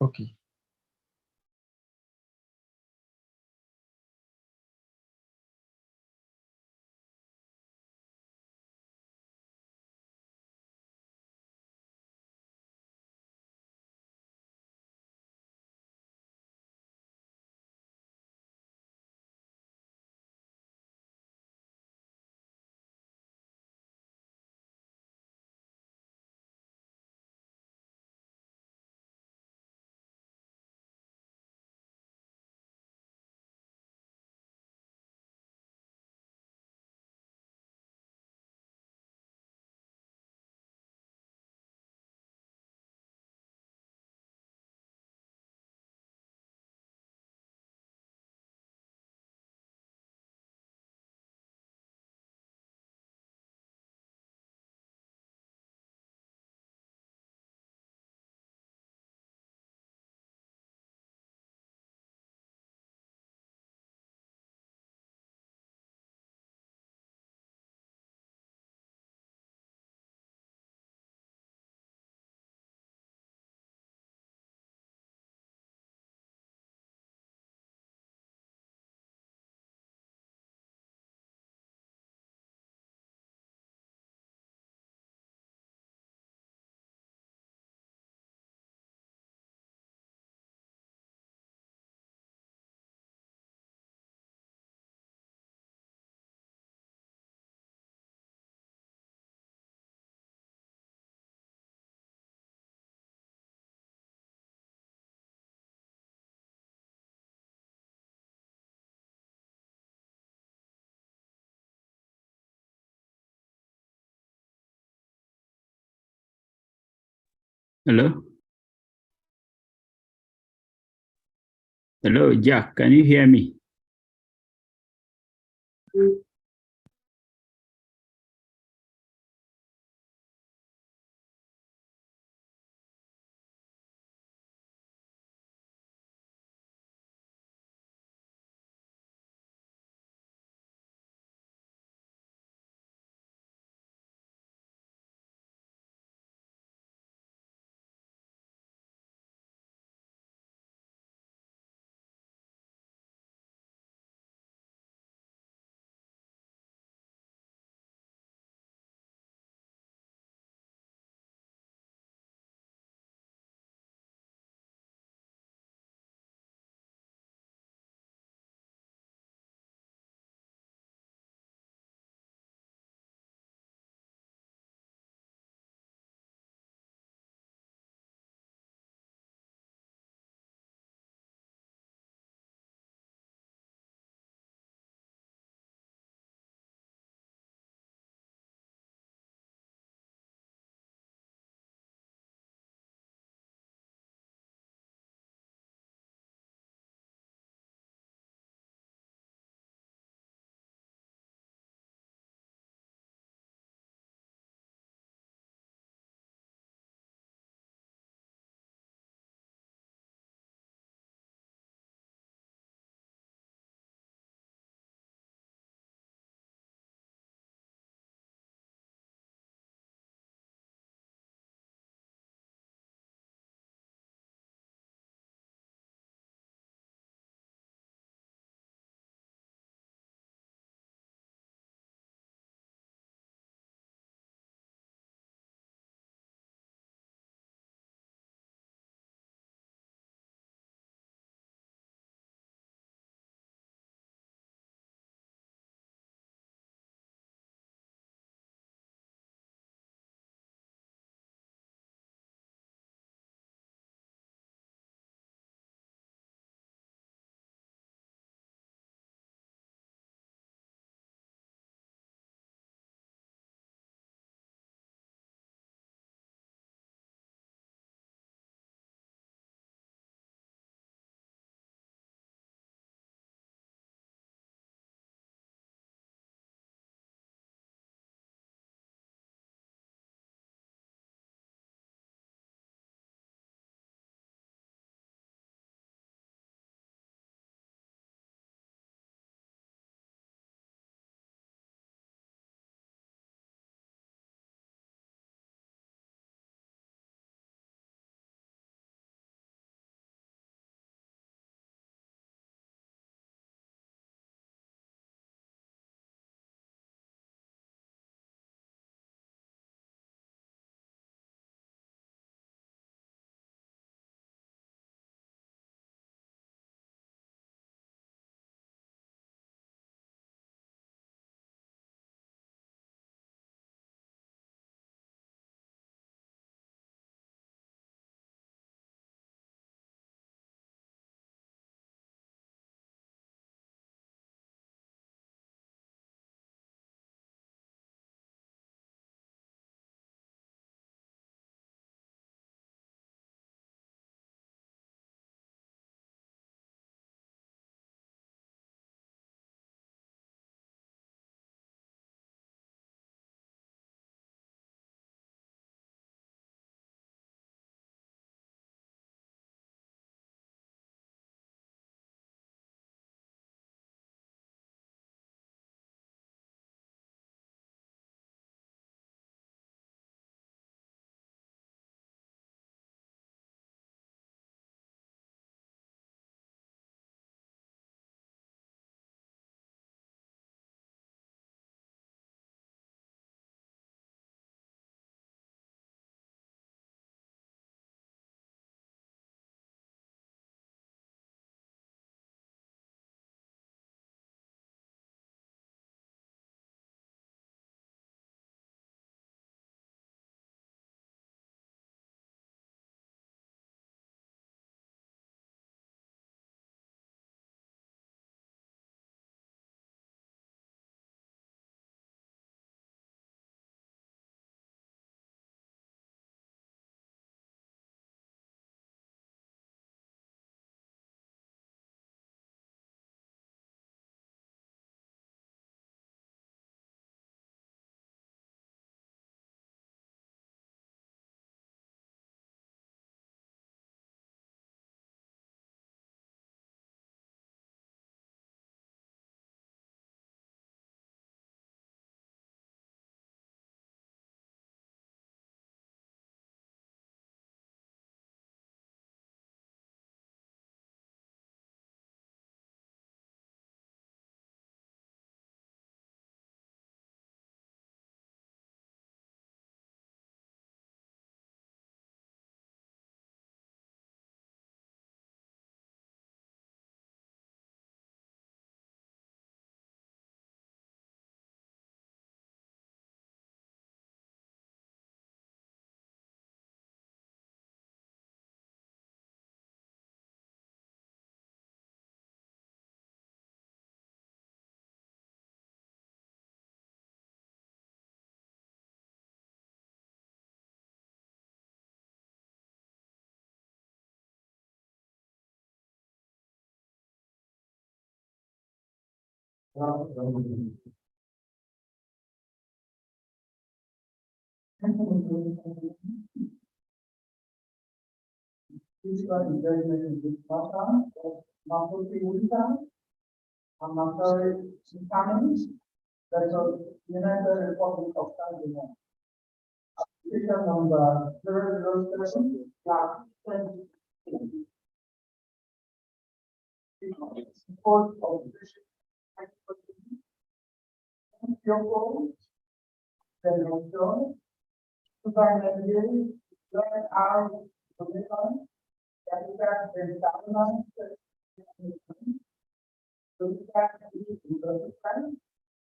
Okay. Hello? Hello, Jack. Can you hear me? That's a United Republic of Tanzania. Application number 007/20. Support of Yoko, then also, 2008, join our commission, capital and government,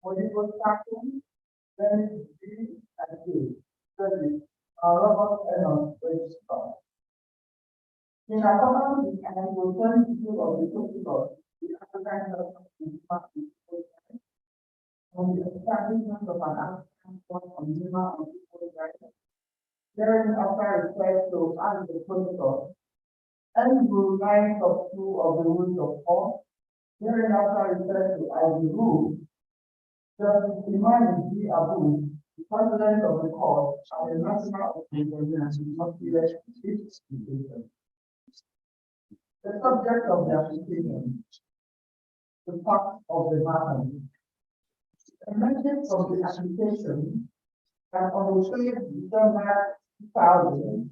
when it was starting, then B and A, study, Robert Enoch, registrar. In accordance with Article 22 of the Protocol, the African on the establishment of an African Court on human and people's rights, therein after request to add the protocol, and rule 9 of 2 of the rules of court, therein after request to add the rule, Justice Imani G. Abu, the President of the Court, and the National Assembly must be the subject of the application, the fact of the matter. The message of the application that on the 3rd December 2000,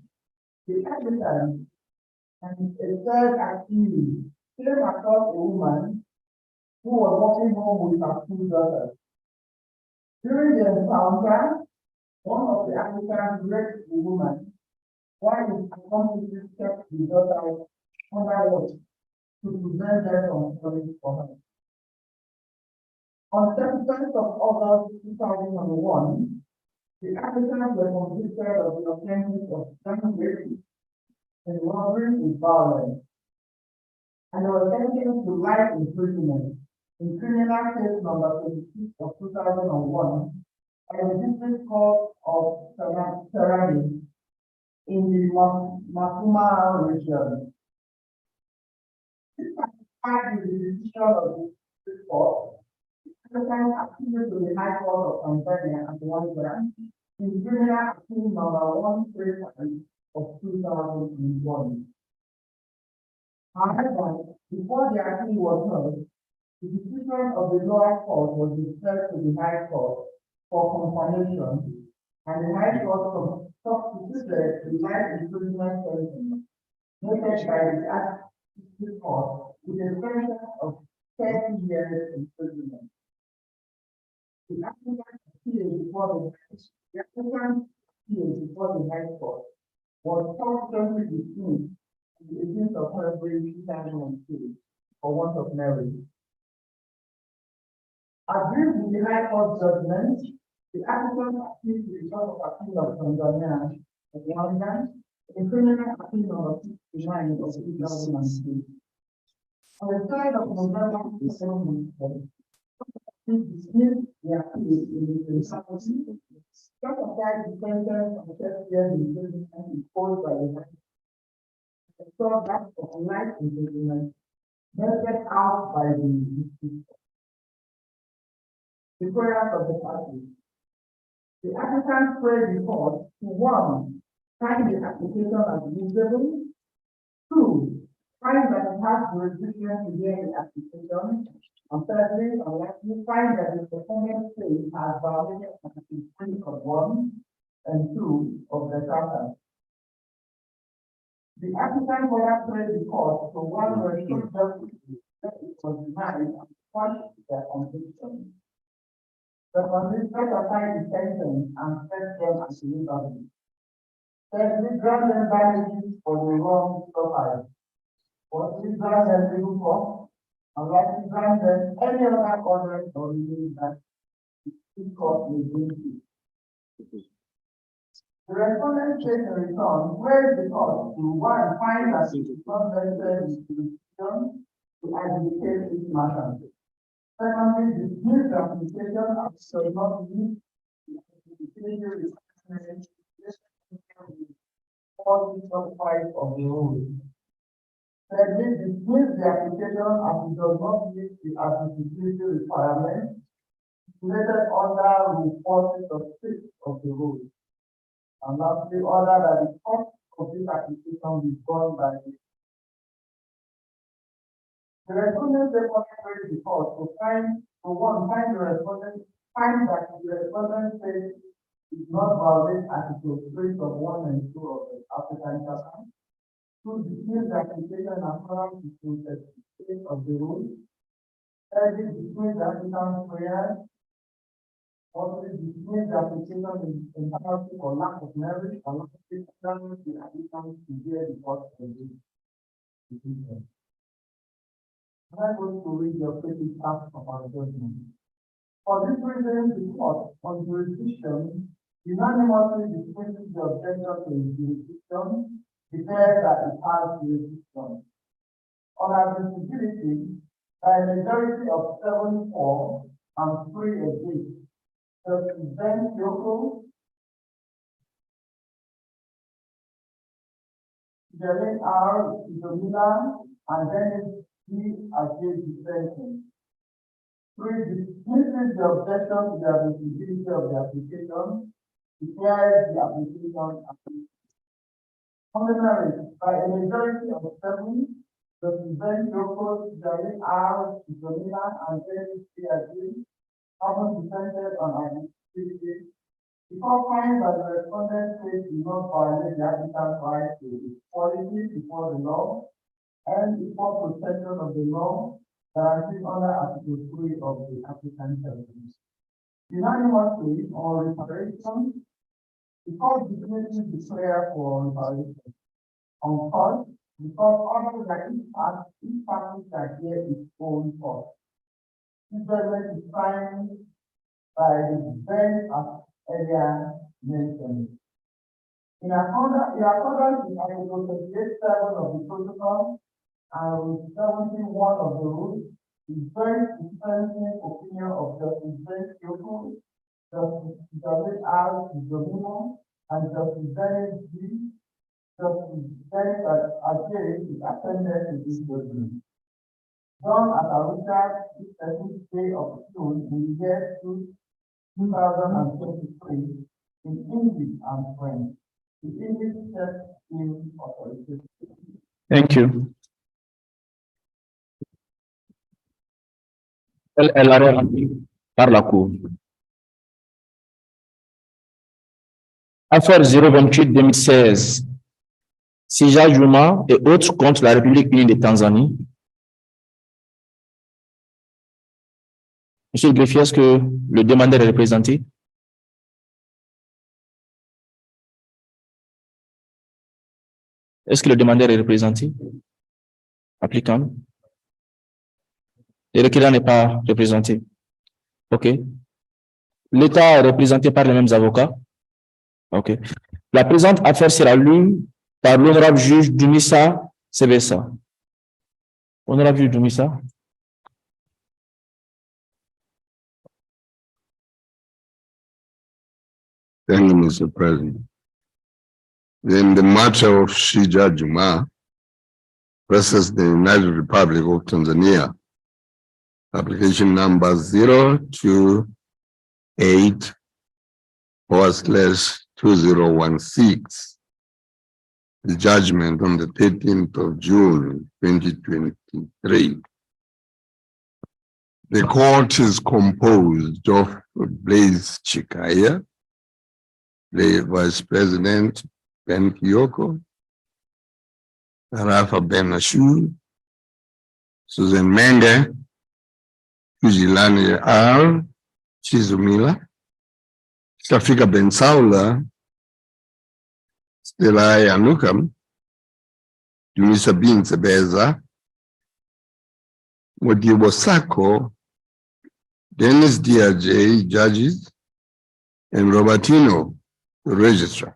the applicant and a third accused came across a woman who was walking home with her 2 daughters. During the encounter, one of the applicants raped the woman, while his accomplices kept the daughters under watch to prevent them from falling for her. On 31st of August 2001, the applicants were convicted of the offenses of grand rape and robbery with violence, and they were sentenced to life imprisonment in criminal case number 26 of 2001 by the District Court of Serrani in the Makuma region. Despite the decision of the District Court, the applicant appealed to the High Court of Tanzania and one grant in criminal appeal number 135 of 2001. However, before the appeal was heard, the decision of the lower court was referred to the High Court for confirmation, and the High Court substituted the life imprisonment sentence noted by the District Court with a sentence of 30 years imprisonment. The applicant appealed before the High Court was subsequently dismissed on the 18th of February 2002 for want of merit. Agreed with the High Court judgment, the applicant appealed to the Court of Appeal of Tanzania of Rwanda in criminal appeal number 69 of 2002. On the 3rd of November 2007, dismissed the appeal in the Saudi, set aside the sentence of 30 years imprisonment imposed by the High Court, and saw that of life imprisonment meted out by the District Court. The prayers of the party. The applicant prayed the court to 1. Find the application as reasonable. 2. Find that it has jurisdiction to hear the application. And thirdly, unlikely find that the performance state has violated Article 3 of 1 and 2 of the Charter. The applicant further prayed the court to 1. Restore justice that it was denied and quashed their conviction. The convict set aside the sentence and set them as illegal. Thirdly, grant them damages for the wrong suffered. Fourthly, grant them legal costs, and lastly, grant them any other order or relief that the court may bring to. The respondent said in return, praised the court to 1. Find that it is not necessary to adjudicate this matter. Secondly, dismiss the application as does not meet the adjudication requirements of the rule. Thirdly, dismiss the application as it does not meet the admissibility requirement related under Rule 40 of the rule. And lastly, order that the cost of this application be borne by the respondent demonstrates the cost to find the respondent, find that the respondent says is not violate Article 3 of 1 and 2 of the African Charter. To dismiss the application according to Section 8 of the rule. Thirdly, dismiss the applicant's prayer. Fourthly, dismiss the application in penalty for lack of merit or lack of challenge the applicant to bear the cost of the decision. I'm going to read the official part of our judgment. For this reason, the court, on jurisdiction, unanimously dismisses the objection to the jurisdiction, declares that it has jurisdiction. On admissibility, by a majority of 7-4 and 3 against, Justice Ben Yoko, Jalen R. Domina, and Dennis G. Ajay defendant. 3. Dismisses the objection to the admissibility of the application, declares the application approved. On the merits, by a majority of 7, Justice Ben Yoko, Jalen R. Domina, and Dennis G. Ajay having defended on admissibility, before finding that the respondent case did not violate the applicant's right to equality before the law and equal protection of the law guaranteed under Article 3 of the African Charter. Unanimously on reparation, the court dismisses the prayer for reparation. On cost, because orders that each party shall bear its own cost. This judgment is signed by the bench as earlier mentioned. In accordance with Article 38(7) of the protocol and Rule 71 of the rule, the bench is sending opinion of Justice Ben Yoko, Justice David R. Domino, and Justice Dennis G. Justice Dennis Ajay is attended to this judgment. Done at Arusha, this 7th day of June in the year 2023 in English and French. The English text in authority. Thank you. Elle a rendu par la Cour. Affaire 028-2016. Judgements et autres contre la République unie de Tanzanie. Monsieur le greffier, est-ce que le demandeur est représenté? Est-ce que le demandeur est représenté? Applicant? Le requérant n'est pas représenté. OK. L'État est représenté par les mêmes avocats. OK. La présente affaire sera lue par l'honorable juge Dumisa Sebesa. Honorable juge Dumisa. Thank you, Mr. President. In the matter of Judgements versus the United Republic of Tanzania, application number 028/2016, the judgment on the 13th of June, 2023. The court is composed of Blaise Chikaya, the Vice President Ben Kiyoko, Rafa Ben Ashu, Susan Menge, Kujilani R. Chizumila, Shafika Ben Saula, Stella Yanukam, Dumisa Bin Sebeza, Modibo Sako, Dennis Diajay, judges, and Robertino, the registrar.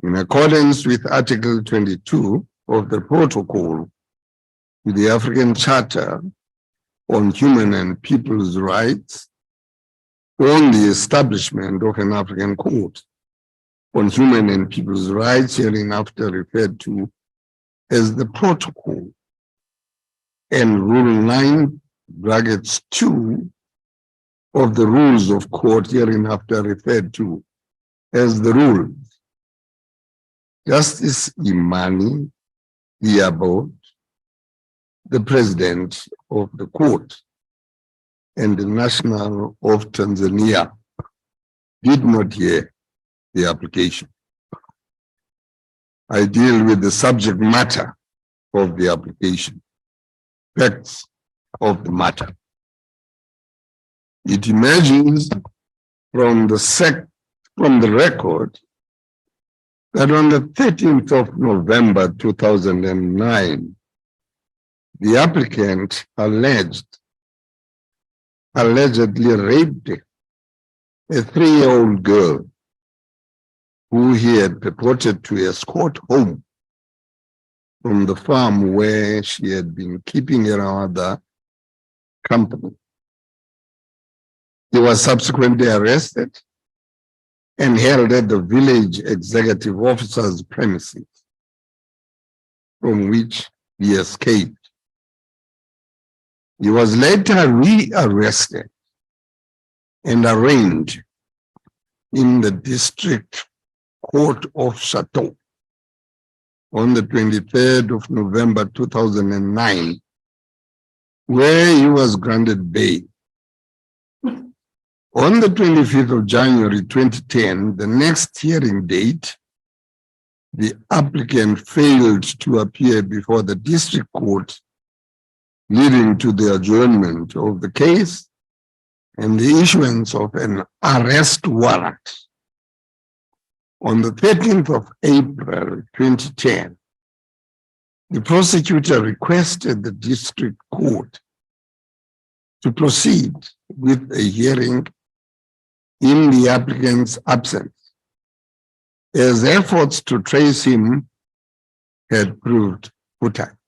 In accordance with Article 22 of the Protocol to the African Charter on Human and People's Rights, on the establishment of an African Court on Human and People's Rights, hereinafter referred to as the protocol and Rule 9(2) of the rules of court hereinafter referred to as the rule. Justice Imani Diabo, the president of the court and the national of Tanzania, did not hear the application. I deal with the subject matter of the application, facts of the matter. It emerges from the record that on the 13th of November 2009, the applicant allegedly raped a 3-year-old girl who he had purported to escort home from the farm where she had been keeping her mother company. He was subsequently arrested and held at the village executive officer's premises, from which he escaped. He was later re-arrested and arraigned in the district court of Chateau on the 23rd of November 2009, where he was granted bail. On the 25th of January 2010, the next hearing date, the applicant failed to appear before the district court, leading to the adjournment of the case and the issuance of an arrest warrant. On the 13th of April 2010, the prosecutor requested the district court to proceed with a hearing in the applicant's absence, as efforts to trace him had proved futile.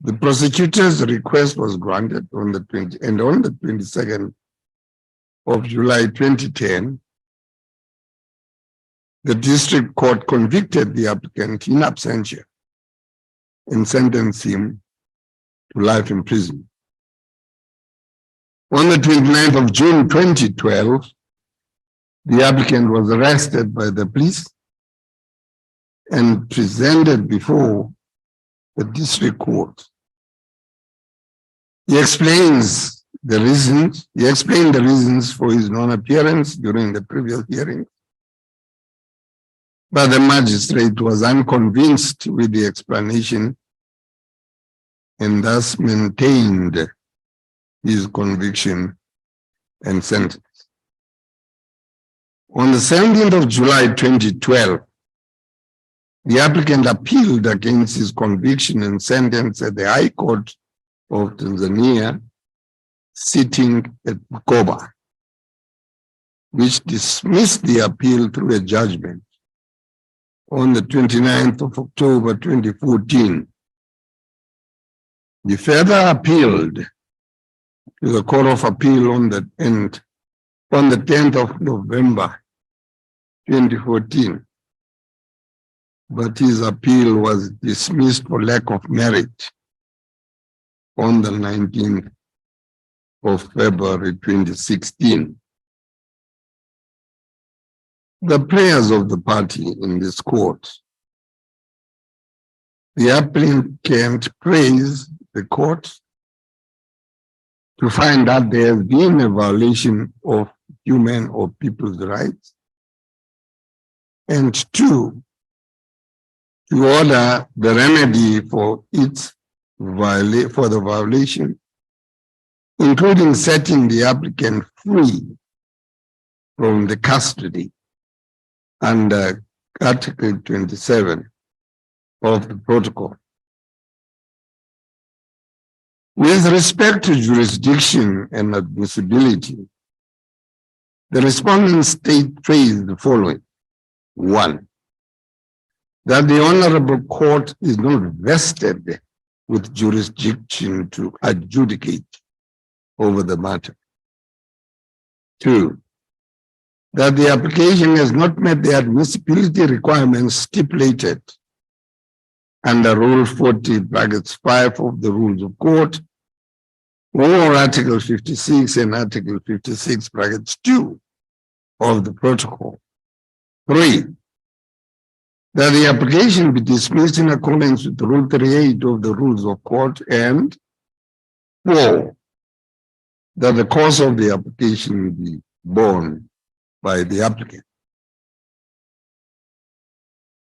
The prosecutor's request was granted on the 22nd of July 2010, the district court convicted the applicant in absentia and sentenced him to life in prison. On the 29th of June 2012, the applicant was arrested by the police and presented before the district court. He explained the reasons for his non-appearance during the previous hearing, but the magistrate was unconvinced with the explanation and thus maintained his conviction and sentence. On the 17th of July 2012, the applicant appealed against his conviction and sentence at the High Court of Tanzania, sitting at Bukoba, which dismissed the appeal through a judgment on the 29th of October 2014. He further appealed to the Court of Appeal on the 10th of November 2014, but his appeal was dismissed for lack of merit on the 19th of February 2016. The prayers of the party in this court, the applicant prays the court to find that there has been a violation of human or people's rights, and two, to order the remedy for the violation, including setting the applicant free from the custody under Article 27 of the protocol. With respect to jurisdiction and admissibility, the respondent state praised the following. 1, that the Honorable Court is not vested with jurisdiction to adjudicate over the matter. 2, that the application has not met the admissibility requirements stipulated under Rule 40, brackets 5 of the Rules of Court, or Article 56 and Article 56, brackets 2 of the protocol. 3, that the application be dismissed in accordance with Rule 38 of the Rules of Court, and 4, that the cost of the application be borne by the applicant.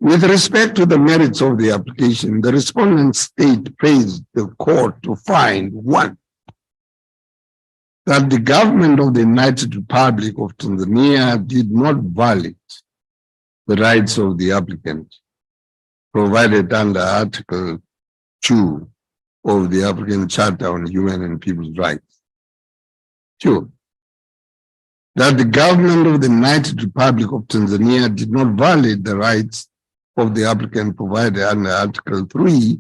With respect to the merits of the application, the respondent state praised the court to find, 1, that the government of the United Republic of Tanzania did not violate the rights of the applicant provided under Article 2 of the African Charter on Human and People's Rights. 2, that the government of the United Republic of Tanzania did not violate the rights of the applicant provided under Article 3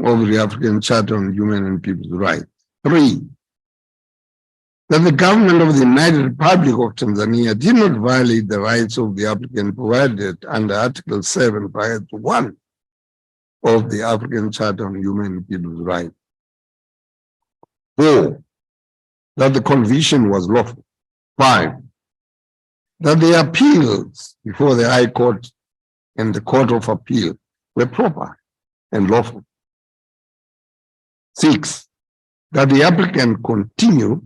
of the African Charter on Human and People's Rights. 3, that the government of the United Republic of Tanzania did not violate the rights of the applicant provided under Article 7, bracket 1 of the African Charter on Human and People's Rights. 4, that the conviction was lawful. 5, that the appeals before the High Court and the Court of Appeal were proper and lawful. 6, that the applicant continue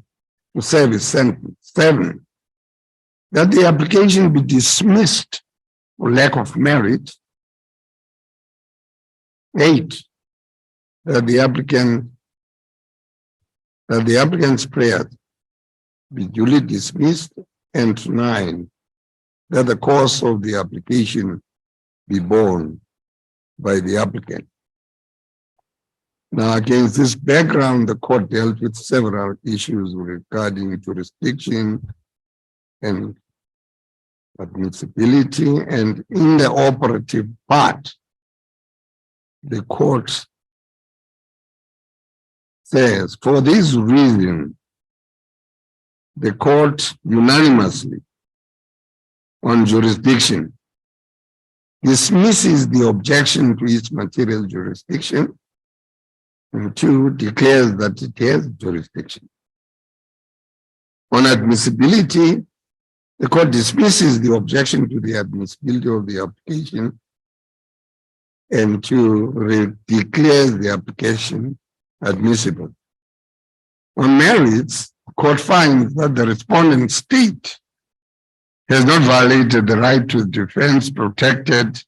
to serve his sentence. 7, that the application be dismissed for lack of merit. 8, that the applicant's prayer be duly dismissed. And 9, that the cost of the application be borne by the applicant. Now, against this background, the court dealt with several issues regarding jurisdiction and admissibility, and in the operative part, the court says, for this reason, the court unanimously on jurisdiction dismisses the objection to its material jurisdiction, and 2, declares that it has jurisdiction. On admissibility, the court dismisses the objection to the admissibility of the application, and 2, declares the application admissible. On merits, the court finds that the respondent state has not violated the right to defense protected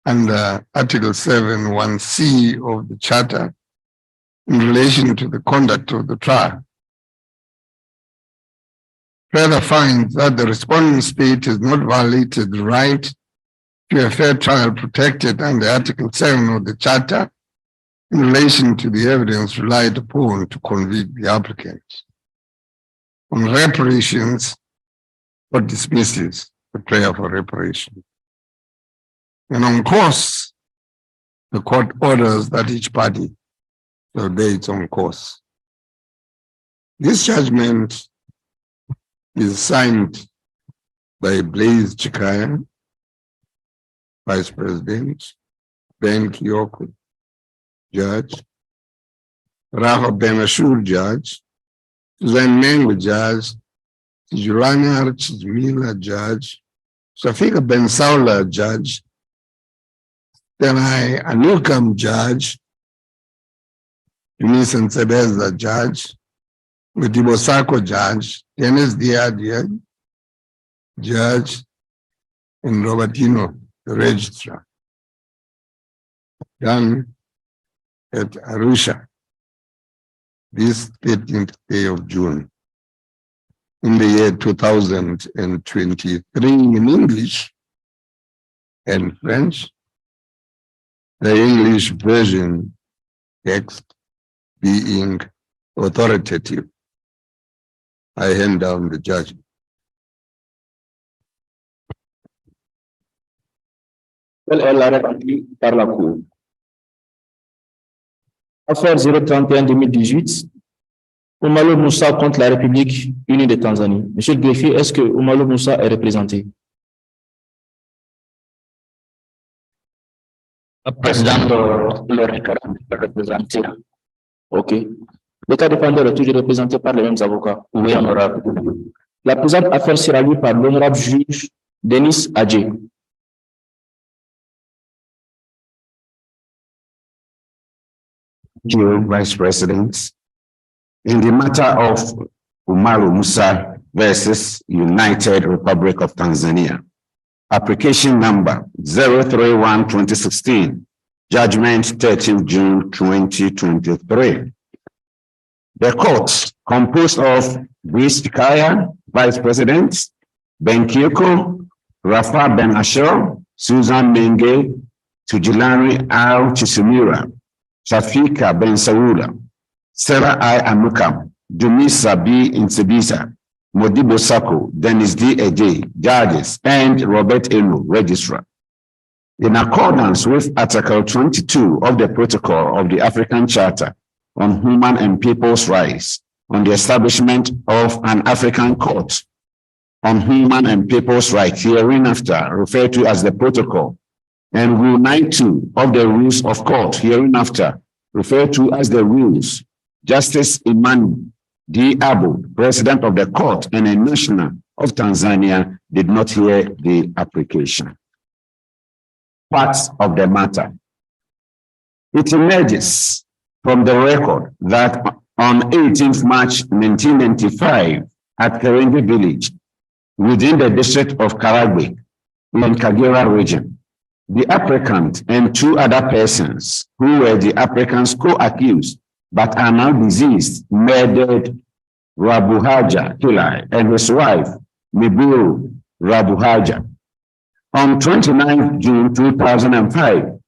under Article 7(1)(c) of the Charter in relation to the conduct of the trial. Further finds that the respondent state has not violated the right to a fair trial protected under Article 7 of the Charter in relation to the evidence relied upon to convict the applicant. On reparations, court dismisses the prayer for reparation. And on costs, the court orders that each party shall bear its own costs. This judgment is signed by Blaise Chikaya, Vice President, Ben Kioko, Judge, Rafa Benashur, Judge, Suzanne Mengo, Judge, Tijurana Archimila, Judge, Shafika Ben Saula, Judge, Tenai Anukam, Judge, Eunice Nsebeza, Judge, Mutibo Sako, Judge, Dennis Diadia, Judge, and Robertino, the Registrar. Done at Arusha, this 13th day of June, in the year 2023, in English and French, the English version text being authoritative. I hand down the judgment. Quelle est l'arrêt rendu par la Cour? Affaire 031-2018, Oumalo Moussa contre la République unie de Tanzanie. Monsieur le greffier, est-ce que Oumalo Moussa est représenté? Président le représenté. OK. Le cas défendeur est toujours représenté par les mêmes avocats. Oui, honorable. La présente affaire sera lue par l'honorable juge Denis Adjé. Thank you, Vice President. In the matter of Umaru Musa versus United Republic of Tanzania, application number 031-2016, judgment 13 June 2023. The court, composed of Brice Kaya, Vice President, Ben Kioko, Rafa Ben Asher, Susan Menge, Tujilari Al Chisumira, Shafika Ben Saula, Sarah I. Amukam, Dumisa B. Insebisa, Modibo Sako, Dennis D. Eje, judges, and Robert Enu, registrar. In accordance with Article 22 of the Protocol of the African Charter on Human and People's Rights, on the establishment of an African Court on Human and People's Rights, hereinafter referred to as the Protocol, and Rule 92 of the Rules of Court, hereinafter referred to as the Rules, Justice Imani D. Abu, President of the Court and a national of Tanzania, did not hear the application. Parts of the matter. It emerges from the record that on 18th March 1995 at Kerenge village, within the district of Karagwe, in Kagera region, the applicant and two other persons who were the applicant's co-accused but are now deceased murdered Rabuhaja Kilai and his wife Mibiru Rabuhaja. On 29 June 2005,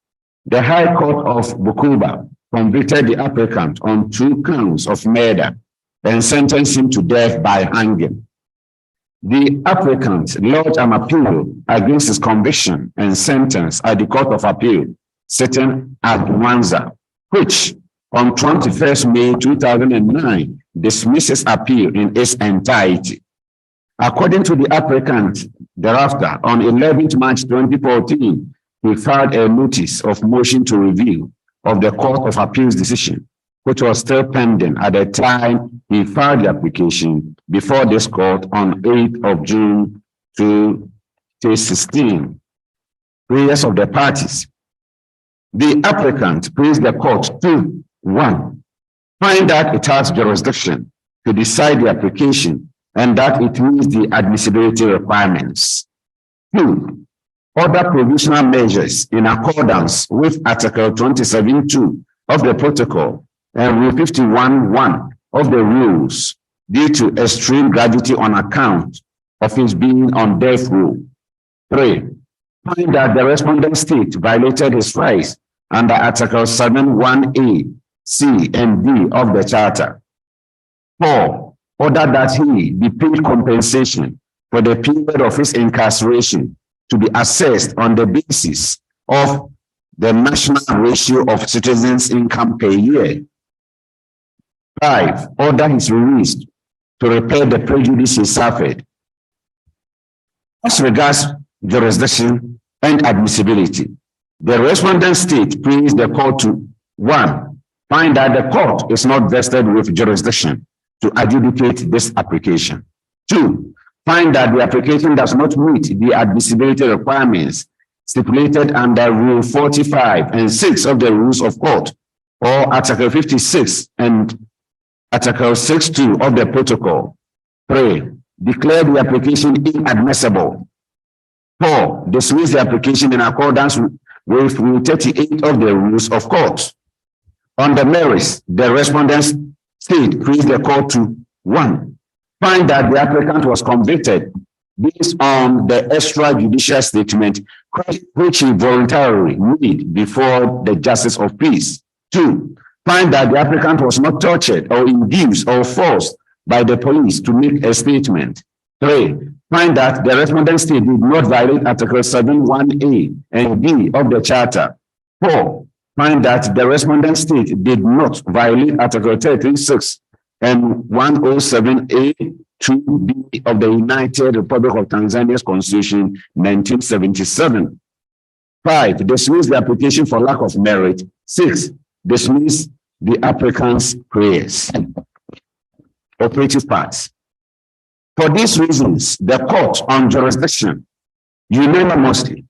the High Court of Bukuba convicted the applicant on 2 counts of murder and sentenced him to death by hanging. The applicant lodged an appeal against his conviction and sentence at the Court of Appeal, sitting at Mwanza, which on 21st May 2009 dismisses appeal in its entirety. According to the applicant, thereafter, on 11th March 2014, he filed a notice of motion to review of the Court of Appeal's decision, which was still pending at the time he filed the application before this court on 8th of June 2016. Prayers of the parties. The applicant prays the court to 1. Find that it has jurisdiction to decide the application and that it meets the admissibility requirements. 2. Order provisional measures in accordance with Article 27.2 of the Protocol and Rule 51.1 of the Rules due to extreme gravity on account of his being on death row. 3. Find that the respondent state violated his rights under Article 7.1a, C, and D of the Charter. 4. Order that he be paid compensation for the period of his incarceration to be assessed on the basis of the national ratio of citizens' income per year. 5. Order his release to repair the prejudice he suffered. As regards jurisdiction and admissibility, the respondent state prays the court to 1. Find that the court is not vested with jurisdiction to adjudicate this application. 2. Find that the application does not meet the admissibility requirements stipulated under Rule 45 and 6 of the Rules of Court, or Article 56 and Article 6.2 of the Protocol. 3. Declare the application inadmissible. 4. Dismiss the application in accordance with Rule 38 of the Rules of Court. On the merits, the respondent state prays the court to 1. Find that the applicant was convicted based on the extrajudicial statement which he voluntarily made before the Justice of Peace. 2. Find that the applicant was not tortured or induced or forced by the police to make a statement. 3. Find that the respondent state did not violate Article 7.1a and b of the Charter. 4. Find that the respondent state did not violate Article 13.6 and 107A 2B of the United Republic of Tanzania's Constitution 1977. 5, dismiss the application for lack of merit. 6, dismiss the applicant's prayers. Operative parts. For these reasons, the court on jurisdiction unanimously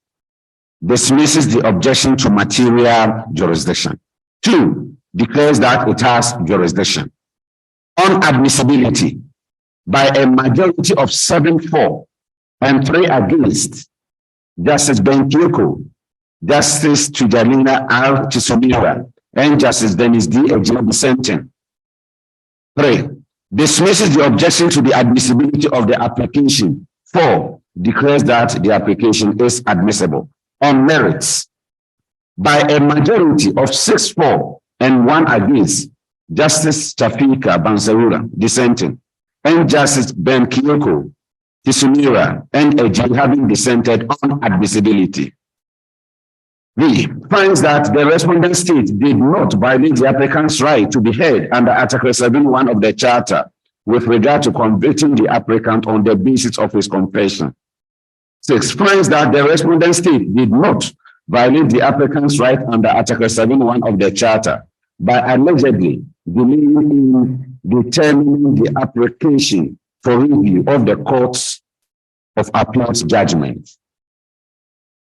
dismisses the objection to material jurisdiction. 2, declares that it has jurisdiction. On admissibility, by a majority of 7-4 and 3 against, Justice Benkioko, Justice Tujalina R. Chisomira, and Justice Dennis D. Ejima dissenting. 3, dismisses the objection to the admissibility of the application. 4, declares that the application is admissible. On merits, by a majority of 6-4 and 1 against, Justice Chafika Bansarura dissenting, and Justice Benkioko, Chisomira, and Ejima having dissented on admissibility. B, finds that the respondent state did not violate the applicant's right to be heard under Article 7(1) of the Charter with regard to convicting the applicant on the basis of his confession. 6, finds that the respondent state did not violate the applicant's right under Article 7(1) of the Charter by allegedly delaying in determining the application for review of the Courts of Appeals judgment.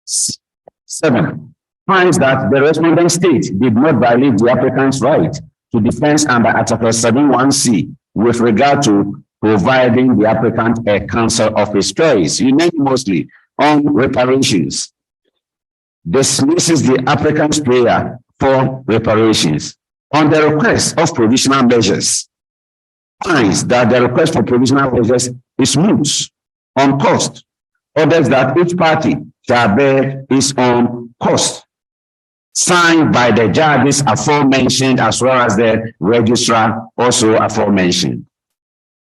7, finds that the respondent state did not violate the applicant's right to defense under Article 7(1)(c) with regard to providing the applicant a counsel of his choice. Unanimously on reparations, dismisses the applicant's prayer for reparations. On the request of provisional measures, finds that the request for provisional measures is moot. On cost, orders that each party shall bear its own cost, signed by the judges aforementioned as well as the registrar also aforementioned.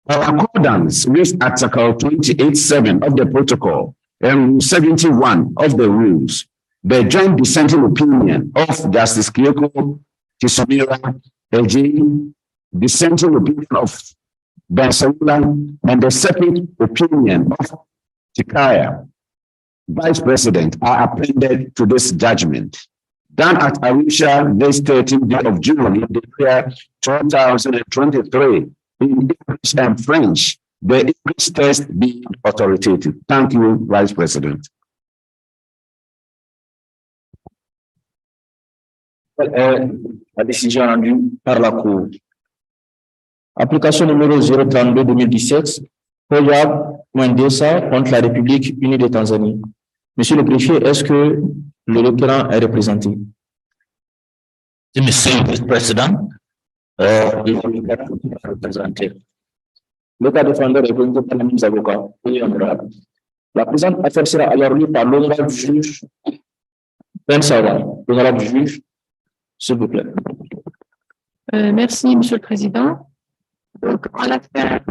In accordance with Article 28(7) of the protocol and Rule 71 of the rules, the joint dissenting opinion of Justice Kyoko Chisomira, Ejima, dissenting opinion of Bansarura, and the separate opinion of Chikaya, Vice President, are appended to this judgment. Done at Arusha this 13th day of June in the year 2023 in English and French, the English test being authoritative. Thank you, Vice President. La décision rendue par la Cour. Application numéro 032-2017, Hoyab Mwendesa contre la République unie de Tanzanie. Monsieur le greffier, est-ce que le requérant est représenté? Monsieur le Président, représenté. L'État défendeur est représenté par les mêmes avocats. Oui, honorable. La présente affaire sera alors lue par l'honorable juge Ben Sawa. L'honorable juge, s'il vous plaît. Merci, Monsieur le Président. Donc, en l'affaire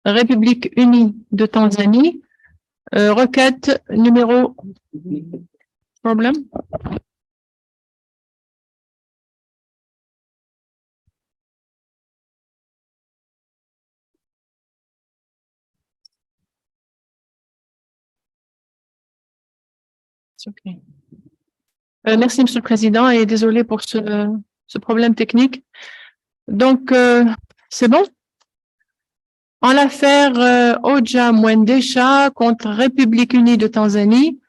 République unie de Tanzanie, requête numéro... Problème? Okay. Merci, Monsieur le Président, et désolé pour ce problème technique. Donc, c'est bon? En l'affaire Oja Mwendesha contre République unie de Tanzanie,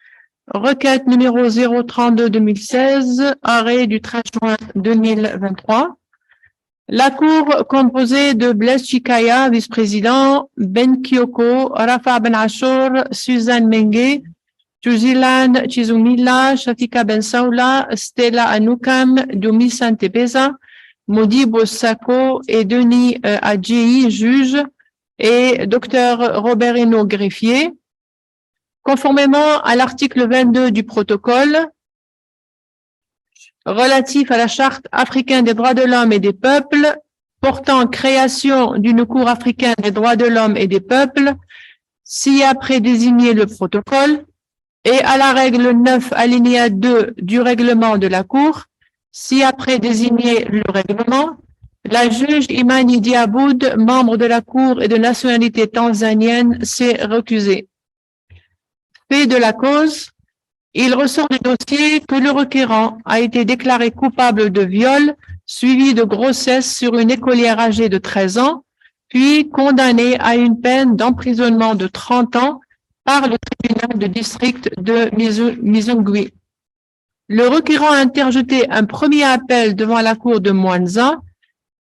requête numéro 032-2016, arrêt du 13 juin 2023. La Cour, composée de Blaise Chikaya, vice-président, Ben Kyoko, Rafa Ben Achour, Suzanne Mengue, Tuzilan Chizumila, Shafika Ben Saoula, Stella Anoukam, Doumi Santepesa, Modibo Sako et Denis Adjei, juge, et Dr Robert Heno, greffier. Conformément à l'article 22 du protocole relatif à la Charte africaine des droits de l'homme et des peuples, portant création d'une Cour africaine des droits de l'homme et des peuples, si après désigné le protocole, et à la règle 9 alinéa 2 du règlement de la Cour, si après désigné le règlement, la juge Imani Diaboud, membre de la Cour et de nationalité tanzanienne, s'est recusée. Fait de la cause, il ressort du dossier que le requérant a été déclaré coupable de viol suivi de grossesse sur une écolière âgée de 13 ans, puis condamné à une peine d'emprisonnement de 30 ans par le tribunal de district de Misungwi. Le requérant a interjeté un premier appel devant la cour de Mwanza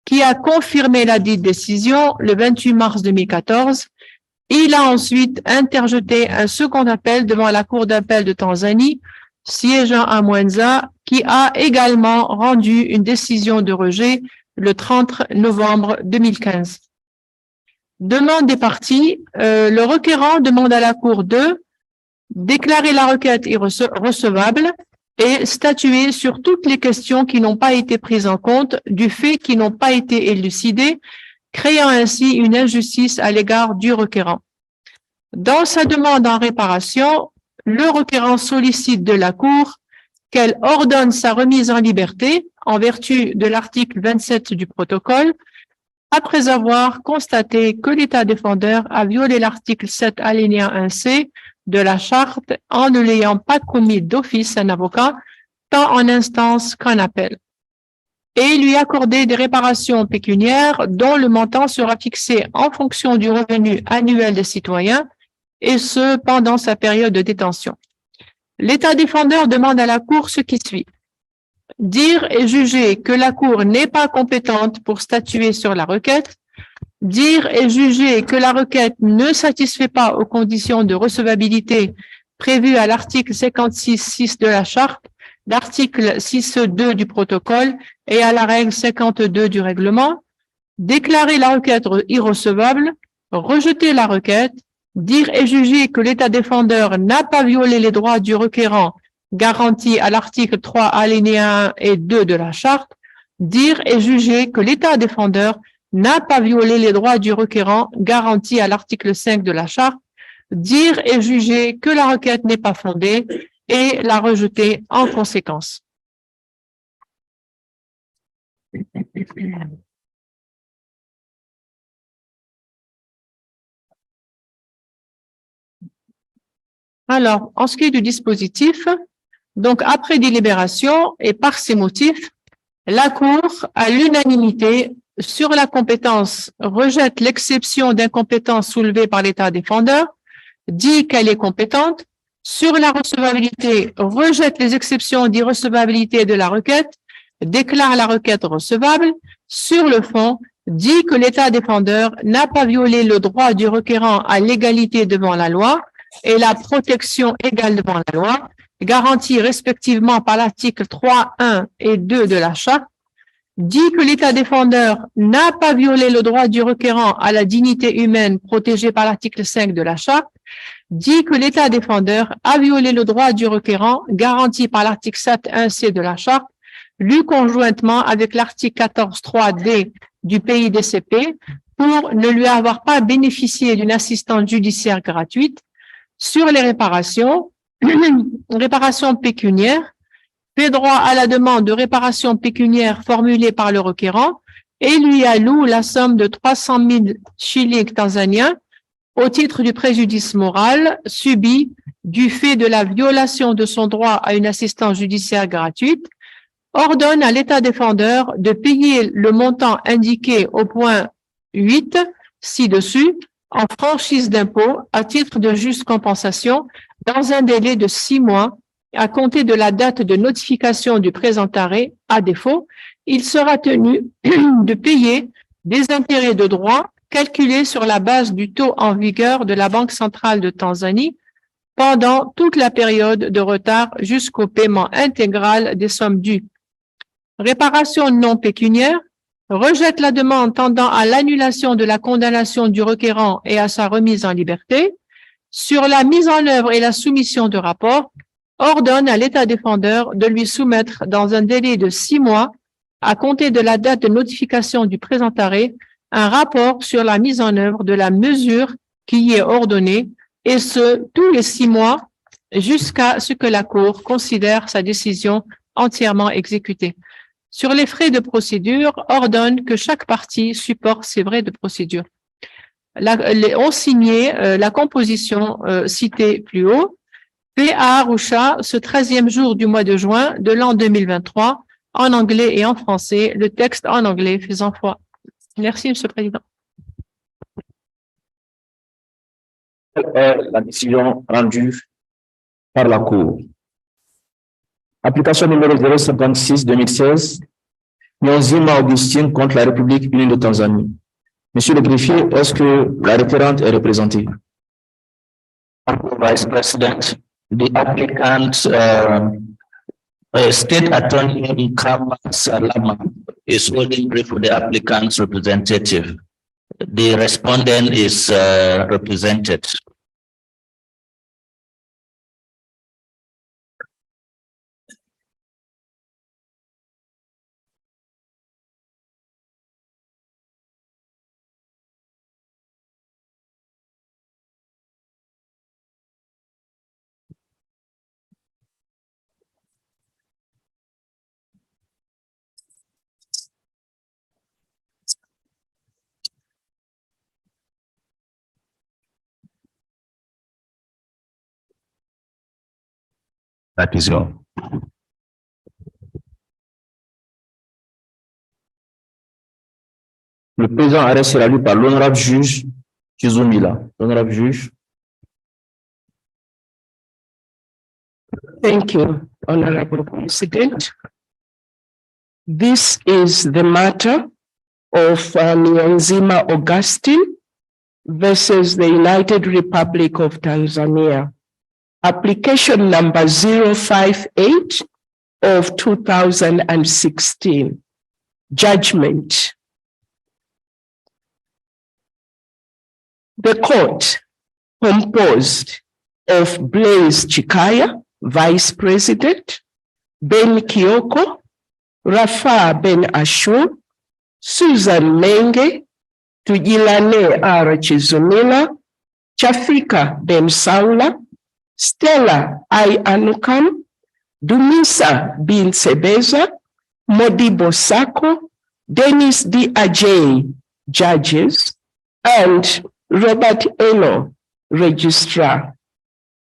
qui a confirmé la dite décision le 28 mars 2014. Il a ensuite interjeté un second appel devant la cour d'appel de Tanzanie, siégeant à Mwanza, qui a également rendu une décision de rejet le 30 novembre 2015. Demande des parties, le requérant demande à la Cour de déclarer la requête irrecevable et statuer sur toutes les questions qui n'ont pas été prises en compte du fait qui n'ont pas été élucidées, créant ainsi une injustice à l'égard du requérant. Dans sa demande en réparation, le requérant sollicite de la Cour qu'elle ordonne sa remise en liberté en vertu de l'article 27 du protocole, après avoir constaté que l'État défendeur a violé l'article 7 alinéa 1C de la charte en ne l'ayant pas commis d'office un avocat, tant en instance qu'en appel, et lui accorder des réparations pécuniaires dont le montant sera fixé en fonction du revenu annuel des citoyens, et ce pendant sa période de détention. L'État défendeur demande à la Cour ce qui suit. Dire et juger que la Cour n'est pas compétente pour statuer sur la requête, dire et juger que la requête ne satisfait pas aux conditions de recevabilité prévues à l'article 56.6 de la charte, l'article 6.2 du protocole et à la règle 52 du règlement, déclarer la requête irrecevable, rejeter la requête, dire et juger que l'État défendeur n'a pas violé les droits du requérant garantis à l'article 3 alinéa 1 et 2 de la charte, dire et juger que l'État défendeur n'a pas violé les droits du requérant garantis à l'article 5 de la charte, dire et juger que la requête n'est pas fondée et la rejeter en conséquence. Alors, en ce qui est du dispositif, donc après délibération et par ces motifs, la Cour, à l'unanimité, sur la compétence, rejette l'exception d'incompétence soulevée par l'État défendeur, dit qu'elle est compétente. Sur la recevabilité, rejette les exceptions d'irrecevabilité de la requête, déclare la requête recevable. Sur le fond, dit que l'État défendeur n'a pas violé le droit du requérant à l'égalité devant la loi et la protection égale devant la loi, garantie respectivement par l'article 3, 1 et 2 de la charte, dit que l'État défendeur n'a pas violé le droit du requérant à la dignité humaine protégée par l'article 5 de la charte, dit que l'État défendeur a violé le droit du requérant garanti par l'article 7 1C de la charte, lu conjointement avec l'article 14.3D du PIDCP pour ne lui avoir pas bénéficié d'une assistance judiciaire gratuite. Sur les réparations, réparation pécuniaire, fait droit à la demande de réparation pécuniaire formulée par le requérant et lui alloue la somme de 300 000 shillings tanzaniens au titre du préjudice moral subi du fait de la violation de son droit à une assistance judiciaire gratuite, ordonne à l'État défendeur de payer le montant indiqué au point 8 ci-dessus en franchise d'impôt à titre de juste compensation dans un délai de 6 mois à compter de la date de notification du présent arrêt. À défaut, il sera tenu de payer des intérêts de droit calculés sur la base du taux en vigueur de la Banque centrale de Tanzanie pendant toute la période de retard jusqu'au paiement intégral des sommes dues. Réparation non pécuniaire, rejette la demande tendant à l'annulation de la condamnation du requérant et à sa remise en liberté. Sur la mise en œuvre et la soumission de rapport, ordonne à l'État défendeur de lui soumettre dans un délai de 6 mois, à compter de la date de notification du présent arrêt, un rapport sur la mise en œuvre de la mesure qui y est ordonnée, et ce, tous les 6 mois, jusqu'à ce que la Cour considère sa décision entièrement exécutée. Sur les frais de procédure, ordonne que chaque partie supporte ses frais de procédure. On signait la composition citée plus haut, fait à Arusha ce 13e jour du mois de juin de l'an 2023, en anglais et en français, le texte en anglais faisant foi. Merci, Monsieur le Président. Quelle est la décision rendue par la Cour? Application numéro 056-2016, Nyonzima Augustine contre la République unie de Tanzanie. Monsieur le greffier, est-ce que la requérante est représentée? Vice President, the applicant, State Attorney Nkama Salama is holding brief for the applicant's representative. The respondent is represented. That is all. Le présent arrêt sera lu par l'honorable juge Kizumila. L'honorable juge. Thank you, Honorable President. This is the matter of Nyonzima Augustine versus the United Republic of Tanzania. Application number 058 of 2016. Judgment. The court, composed of Blaise Chikaya, Vice President, Ben Kioko, Rafa Ben Ashur, Susan Menge, Tujilane R. Chizumila, Chafika Ben Saula, Stella I. Anukam, Dumisa Bin Sebeza, Modibo Sako, Dennis D. Ajay, judges, and Robert Eno, registrar.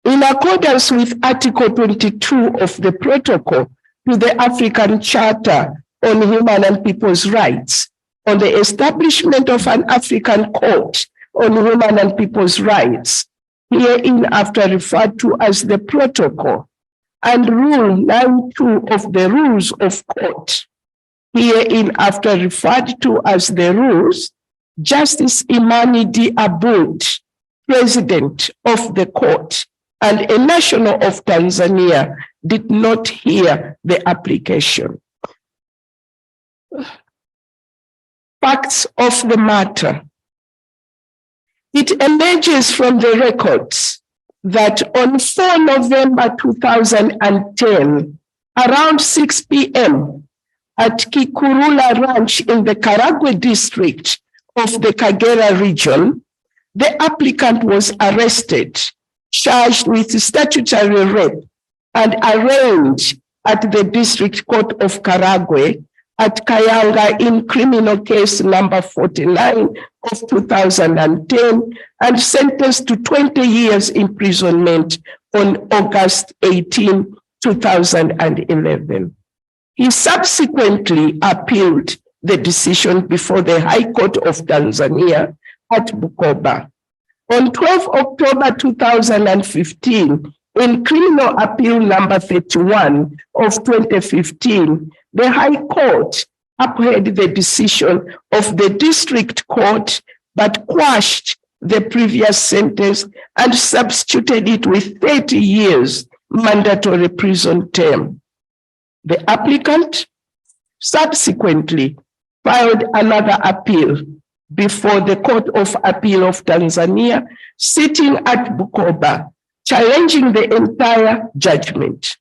In accordance with Article 22 of the Protocol to the African Charter on Human and People's Rights, on the establishment of an African Court on Human and People's Rights, hereinafter referred to as the Protocol, and Rule 92 of the Rules of Court, hereinafter referred to as the Rules, Justice Imani D. Aboud, President of the Court and a national of Tanzania, did not hear the application. Facts of the matter. It emerges from the records that on 4 November 2010, around 6 p.m., at Kikurula Ranch in the Karagwe district of the Kagera region, the applicant was arrested, charged with statutory rape, and arraigned at the District Court of Karagwe at Kayanga in criminal case number 49 of 2010 and sentenced to 20 years imprisonment on August 18, 2011. He subsequently appealed the decision before the High Court of Tanzania at Bukoba. On 12 October 2015, in criminal appeal number 31 of 2015, the High Court upheld the decision of the District Court but quashed the previous sentence and substituted it with 30 years mandatory prison term. The applicant subsequently filed another appeal before the Court of Appeal of Tanzania, sitting at Bukoba, challenging the entire judgment.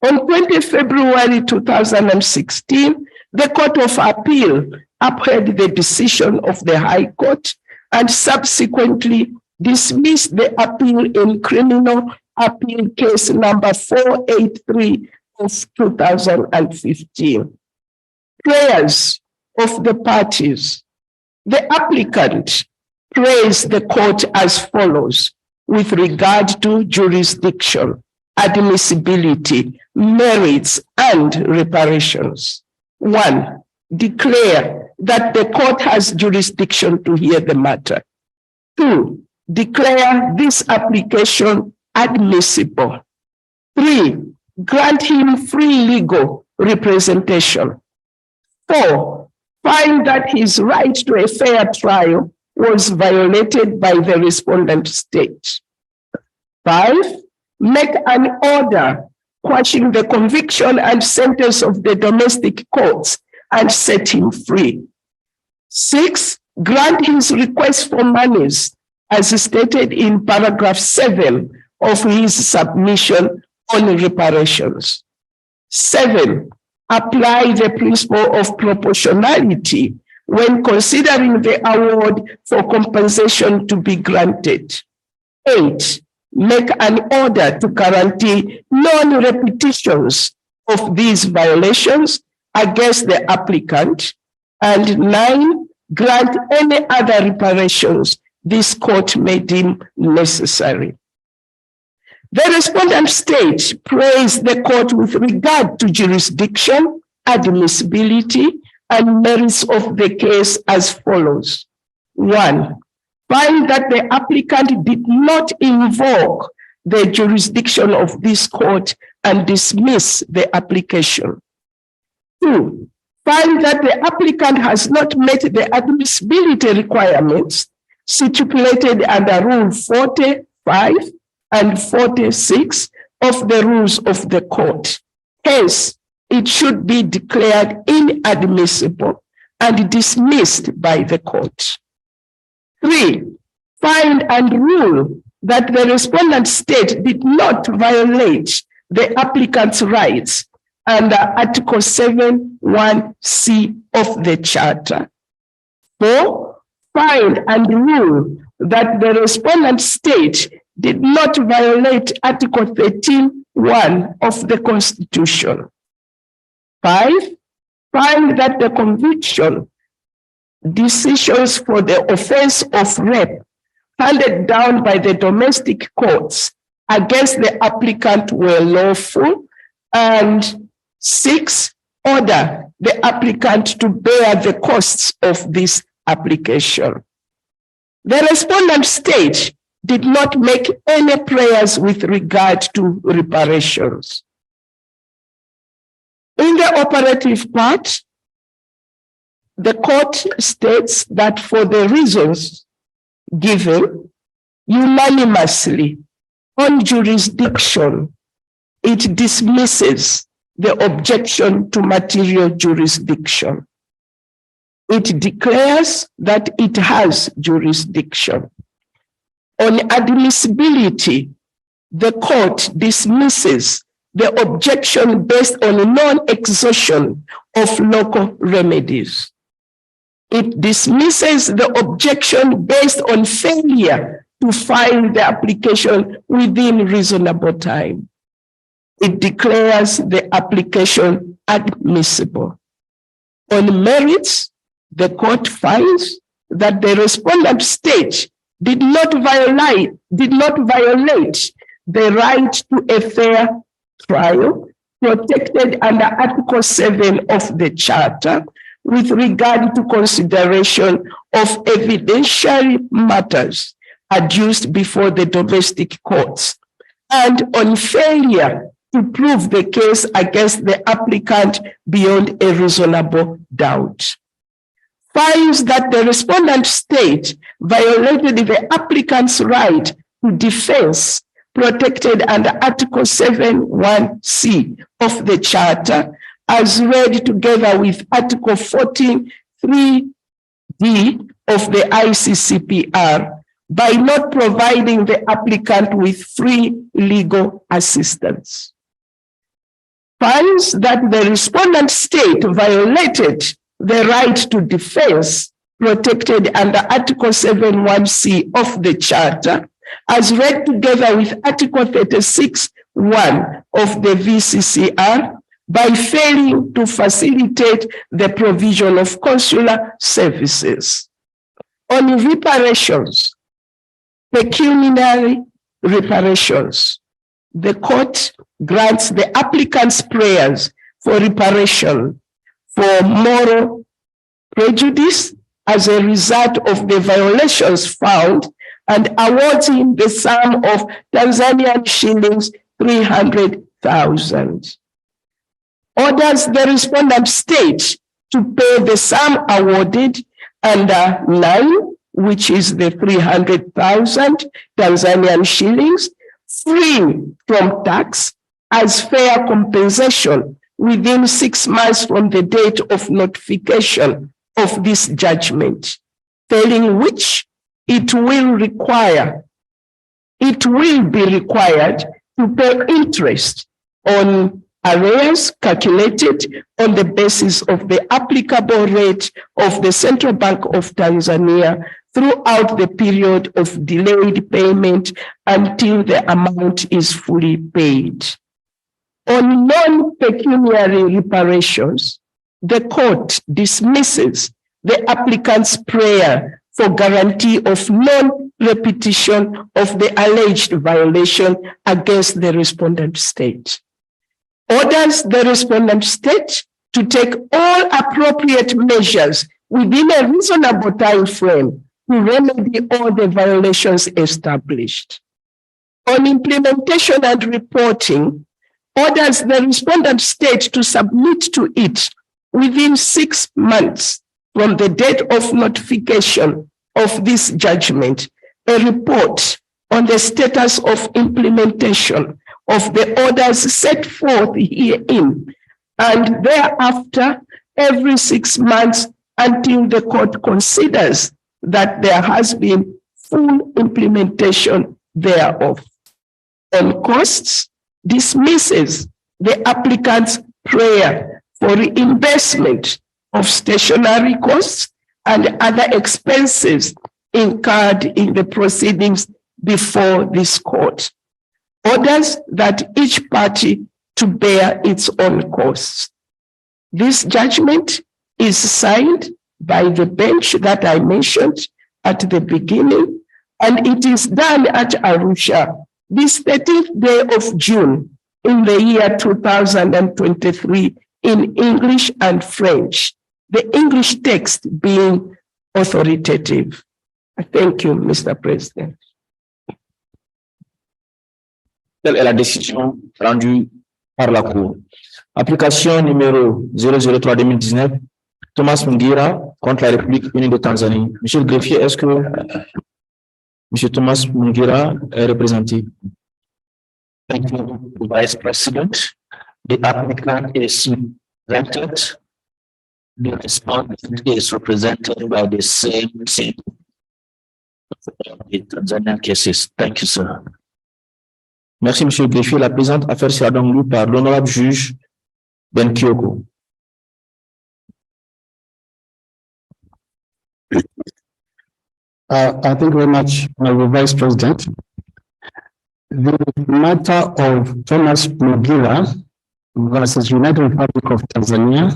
On 20 February 2016, the Court of Appeal upheld the decision of the High Court and subsequently dismissed the appeal in criminal appeal case number 483 of 2015. Prayers of the parties. The applicant praised the court as follows. with regard to jurisdiction, admissibility, merits, and reparations. 1. Declare that the court has jurisdiction to hear the matter. 2. Declare this application admissible. 3. Grant him free legal representation. 4. Find that his right to a fair trial was violated by the respondent state. 5. Make an order quashing the conviction and sentence of the domestic courts and set him free. 6. Grant his request for monies as stated in paragraph 7 of his submission on reparations. 7. Apply the principle of proportionality when considering the award for compensation to be granted. 8. Make an order to guarantee non-repetitions of these violations against the applicant. And 9. Grant any other reparations this court may deem necessary. The respondent state praised the court with regard to jurisdiction, admissibility, and merits of the case as follows. 1. Find that the applicant did not invoke the jurisdiction of this court and dismiss the application. 2. Find that the applicant has not met the admissibility requirements stipulated under Rule 45 and 46 of the rules of the court. Hence, it should be declared inadmissible and dismissed by the court. 3. Find and rule that the respondent state did not violate the applicant's rights under Article 7(1)(c) of the Charter. 4. Find and rule that the respondent state did not violate Article 13(1) of the Constitution. 5. Find that the conviction decisions for the offense of rape handed down by the domestic courts against the applicant were lawful. And 6. Order the applicant to bear the costs of this application. The respondent state did not make any prayers with regard to reparations. In the operative part, the court states that for the reasons given unanimously on jurisdiction, it dismisses the objection to material jurisdiction. It declares that it has jurisdiction. On admissibility, the court dismisses the objection based on non-exhaustion of local remedies. It dismisses the objection based on failure to file the application within reasonable time. It declares the application admissible. On merits, the court finds that the respondent state did not violate the right to a fair trial protected under Article 7 of the Charter with regard to consideration of evidentiary matters adduced before the domestic courts, and on failure to prove the case against the applicant beyond a reasonable doubt. Finds that the respondent state violated the applicant's right to defense protected under Article 7(1)(c) of the Charter, as read together with Article 14(3)(d) of the ICCPR, by not providing the applicant with free legal assistance. Finds that the respondent state violated the right to defense protected under Article 7(1)(c) of the Charter, as read together with Article 36(1) of the VCCR, by failing to facilitate the provision of consular services. On reparations, pecuniary reparations. The court grants the applicant's prayers for reparation for moral prejudice as a result of the violations found and awards him the sum of Tanzanian shillings 300,000. Orders the respondent state to pay the sum awarded under 9, which is the 300,000 Tanzanian shillings, free from tax as fair compensation within 6 months from the date of notification of this judgment, failing which it will be required to pay interest on arrears calculated on the basis of the applicable rate of the Central Bank of Tanzania throughout the period of delayed payment until the amount is fully paid. On non-pecuniary reparations, the court dismisses the applicant's prayer for guarantee of non-repetition of the alleged violation against the respondent state. Orders the respondent state to take all appropriate measures within a reasonable time frame to remedy all the violations established. On implementation and reporting, orders the respondent state to submit to it within 6 months from the date of notification of this judgment, a report on the status of implementation of the orders set forth herein, and thereafter every 6 months until the court considers that there has been full implementation thereof. On costs, dismisses the applicant's prayer for reimbursement of stationary costs and other expenses incurred in the proceedings before this court. Orders that each party to bear its own costs. This judgment is signed by the bench that I mentioned at the beginning, and it is done at Arusha this 13th day of June in the year 2023 in English and French, the English text being authoritative. Thank you, Mr. President. Telle est la décision rendue par la Cour. Application numéro 003-2019, Thomas Mungira contre la République unie de Tanzanie. Monsieur le greffier, est-ce que Monsieur Thomas Mungira est représenté? Thank you, Vice President. The applicant is represented. The respondent is represented by the same team. The Tanzanian cases. Thank you, sir. Merci, Monsieur le greffier. La présente affaire sera donc lue par l'honorable juge Benkioko. Thank you very much, Honorable Vice President. The matter of Thomas Mugira versus United Republic of Tanzania,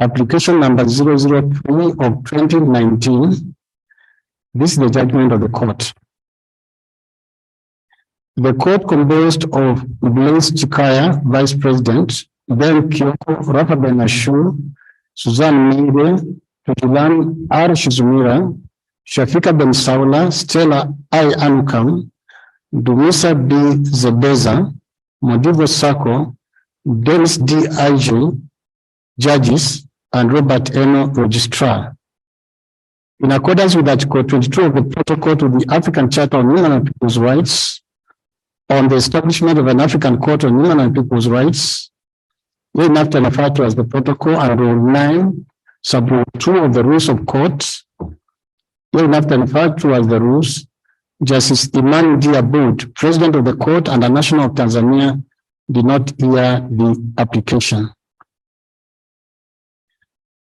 application number 003 of 2019. This is the judgment of the court. The court composed of Blaise Chikaya, Vice President, Ben Kyoko, Rafa Benashu, Suzanne Mende, Tutulan R. Shizumira, Shafika Ben Saula, Stella I. Anukam, Dumisa B. Zebeza, Modivo Sako, Dennis D. Iju, judges, and Robert Eno, registrar. In accordance with Article 22 of the Protocol to the African Charter on Human and People's Rights, on the establishment of an African Court on Human and People's Rights, hereinafter referred to as the Protocol, and Rule 9, Sub-Rule 2 of the Rules of Court, hereinafter referred to as the Rules, Justice Imani D. Aboud, President of the Court and a national of Tanzania, did not hear the application.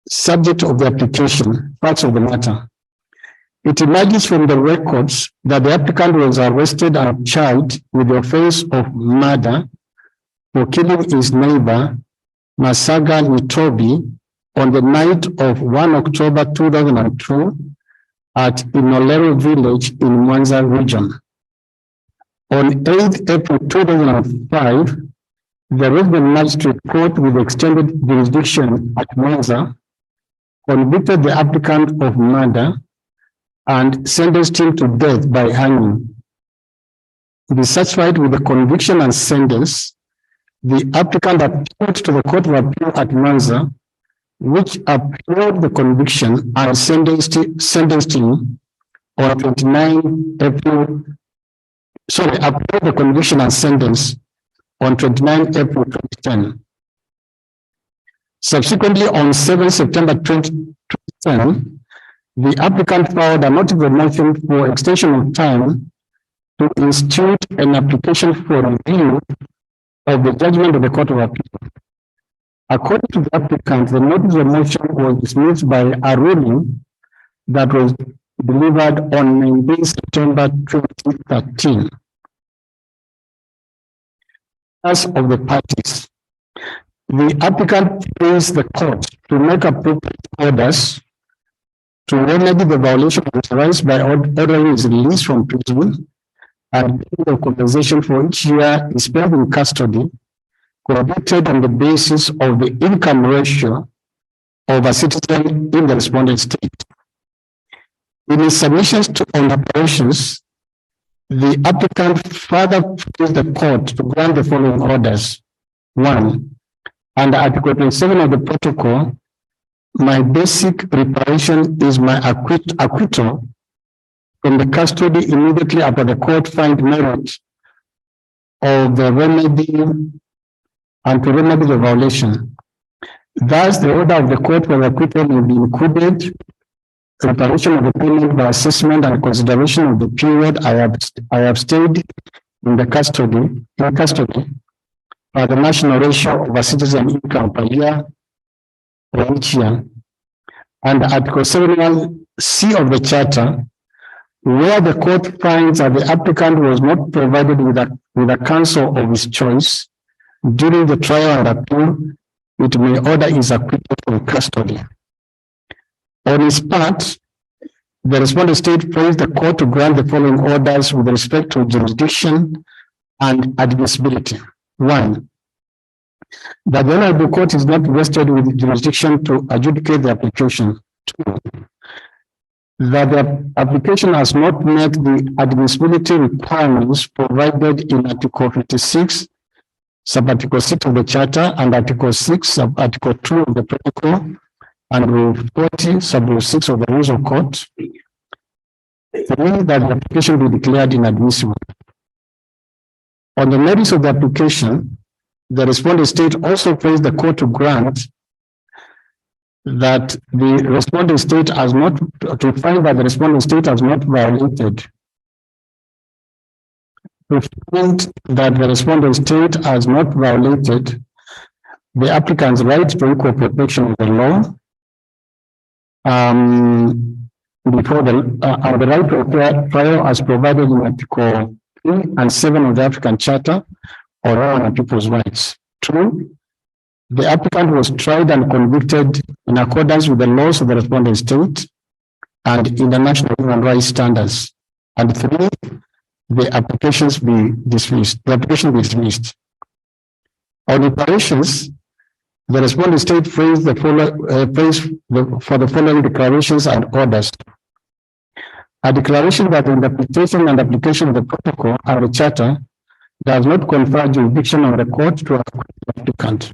Subject of the application, facts of the matter. It emerges from the records that the applicant was arrested and charged with the offense of murder for killing his neighbor, Masaga Nitobi, on the night of 1 October 2002 at Inolero village in Mwanza region. On 8th April 2005, the Resident Magistrate Court with extended jurisdiction at Mwanza convicted the applicant of murder and sentenced him to death by hanging. Dissatisfied with the conviction and sentence, the applicant appealed to the Court of Appeal at Mwanza, which upheld the conviction and sentenced him on 29 April. Upheld the conviction and sentence on 29 April 2010. Subsequently, on 7 September 2010, the applicant filed a notice of motion for extension of time to institute an application for review of the judgment of the Court of Appeal. According to the applicant, the notice of motion was dismissed by a ruling that was delivered on 19 September 2013. As of the parties, the applicant praised the court to make appropriate orders to remedy the violation of his rights by ordering his release from prison and the compensation for each year he spent in custody, conducted on the basis of the income ratio of a citizen in the respondent state. In his submissions on operations, the applicant further praised the court to grant the following orders. 1. Under Article 27 of the protocol, my basic reparation is my acquittal from the custody immediately after the court find merit of the remedy and to remedy the violation. Thus, the order of the court for acquittal will be included preparation of the payment by assessment and consideration of the period I have stayed in the custody by the national ratio of a citizen income per year for each year. And Article 71C of the Charter, where the court finds that the applicant was not provided with a counsel of his choice during the trial and appeal, it may order his acquittal from custody. On his part, the respondent state praised the court to grant the following orders with respect to jurisdiction and admissibility. 1. That the Honorable Court is not vested with jurisdiction to adjudicate the application. 2. That the application has not met the admissibility requirements provided in Article 56, Sub-Article 6 of the Charter, and Article 6, Sub-Article 2 of the Protocol, and Rule 40, Sub-Rule 6 of the Rules of Court. 3. That the application be declared inadmissible. On the merits of the application, the respondent state also praised the court to grant that the respondent state has not, to find that the respondent state has not violated. To find that the respondent state has not violated the applicant's right to equal protection of the law, before the right to trial as provided in Article 3 and 7 of the African Charter or on people's rights. 2. The applicant was tried and convicted in accordance with the laws of the respondent state and international human rights standards. And 3. The application be dismissed. On operations, the respondent state praised for the following declarations and orders. A declaration that the interpretation and application of the protocol and the charter does not confer jurisdiction on the court to acquit the applicant.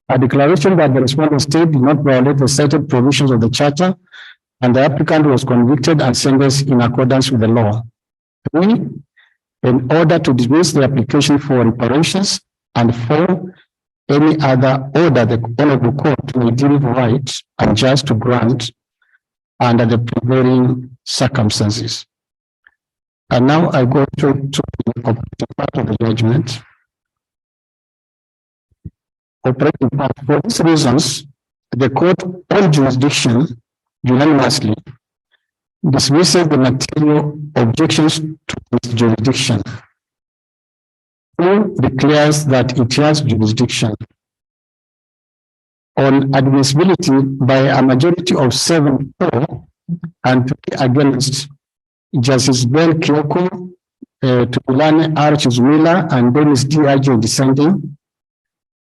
A declaration that the respondent state did not violate the cited provisions of the charter and the applicant was convicted and sentenced in accordance with the law. 3. In order to dismiss the application for reparations, and 4. Any other order the Honorable Court may deem right and just to grant under the prevailing circumstances. And now I go to the operating part of the judgment. Operating part. For these reasons, the court on jurisdiction unanimously dismisses the material objections to its jurisdiction. 2. Declares that it has jurisdiction. On admissibility by a majority of 7-4 and 3 against, Justice Ben Kyoko Tugulani R. Chizumila and Dennis D. Ajo dissenting,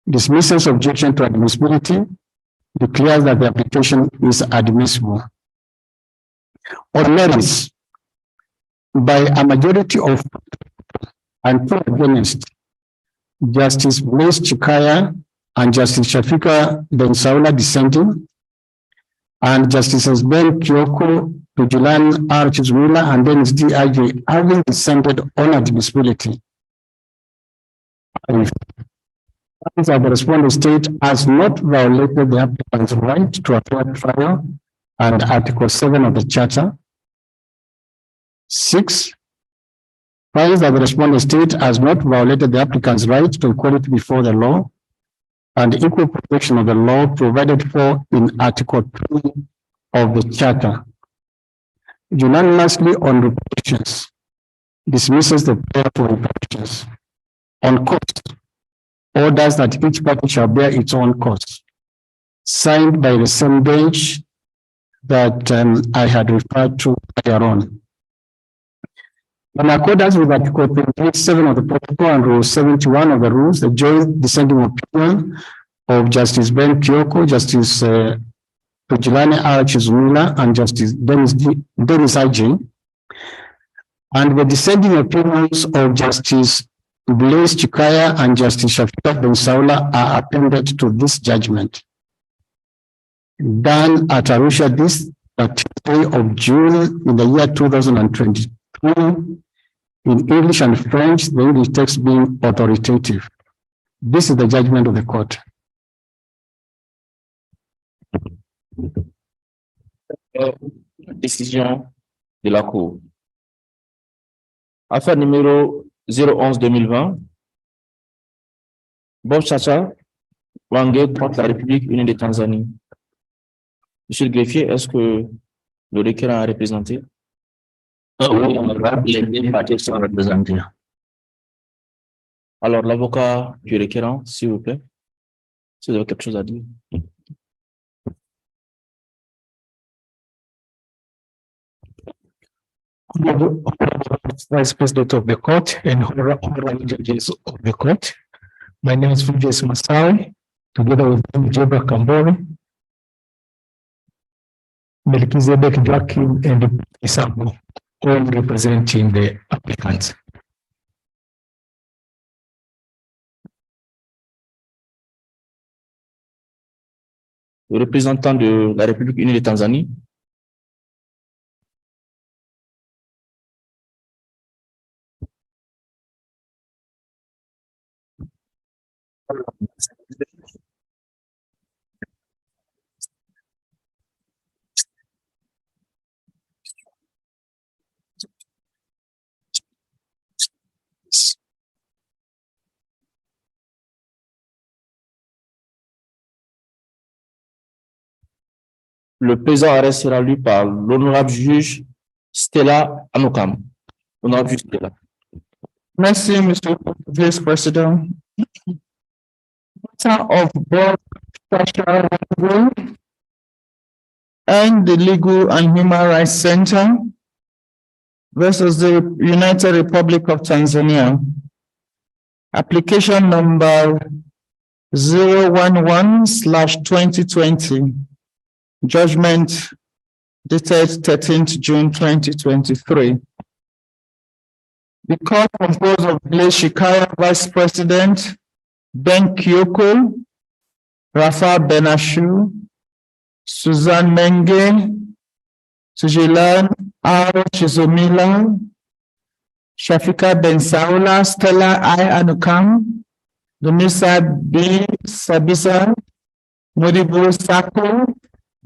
dismisses objection to admissibility, declares that the application is admissible. On merits, by a majority of and 2 against, Justice Blaise Chikaya and Justice Shafika Bensaula dissenting, and Justices Ben Kyoko, Tujulan R. Chizumila, and Dennis D. Ajo having dissented on admissibility. The respondent state has not violated the applicant's right to a fair trial and Article 7 of the Charter. 6, finds that the respondent state has not violated the applicant's right to equality before the law and equal protection of the law provided for in Article 3 of the Charter. Unanimously on reparations, dismisses the prayer for reparations. On cost, orders that each party shall bear its own costs, signed by the same bench that I had referred to earlier on. In accordance with Article 28(7) of the Protocol and Rule 71 of the rules, the joint dissenting opinion of Justice Ben Kyoko, Justice Tujilani R. Chizumila, and Justice Dennis Aji, and the dissenting opinions of Justice Blaise Chikaya and Justice Shafika Bensaula are appended to this judgment. Done at Arusha this 30th of June in the year 2022 in English and French, the English text being authoritative. This is the judgment of the court. Décision de la Cour. Affaire numéro 011-2020. Bob Chacha, Wangé contre la République unie de Tanzanie. Monsieur le greffier, est-ce que le requérant a représenté? Oui, honorable, les 2 parties sont représentées. Alors, l'avocat du requérant, s'il vous plaît, si vous avez quelque chose à dire. Honorable Vice President of the Court and honorable judges of the court, my name is Fujes Masawi, together with Jebra Kambori, Melchizedek Joaquin, and Isamu, all representing the applicants. Le représentant de la République unie de Tanzanie. Le présent arrêt sera lu par l'honorable juge Stella Anokam. Honorable juge Stella. Merci, Mr. Vice President. Matter of both special rule and the Legal and Human Rights Center versus the United Republic of Tanzania. Application number 011/2020. Judgment dated 13th June 2023. The court composed of Blaise Chikaya, Vice President, Ben Kyoko, Rafa Benashu, Suzanne Menge, Tujilan R. Chizumila, Shafika Bensaula, Stella I. Anukam, Dumisa B. Sabisa, Modibo Sako,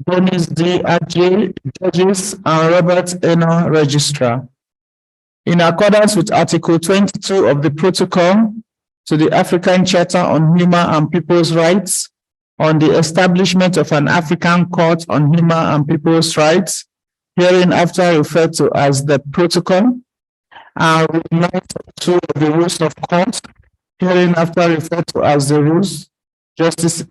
Dennis D. Aji, judges, and Robert Eno, registrar. In accordance with Article 22 of the Protocol to the African Charter on Human and People's Rights on the establishment of an African Court on Human and People's Rights, hereinafter referred to as the Protocol, and with 92 of the Rules of Court, hereinafter referred to as the Rules, Justice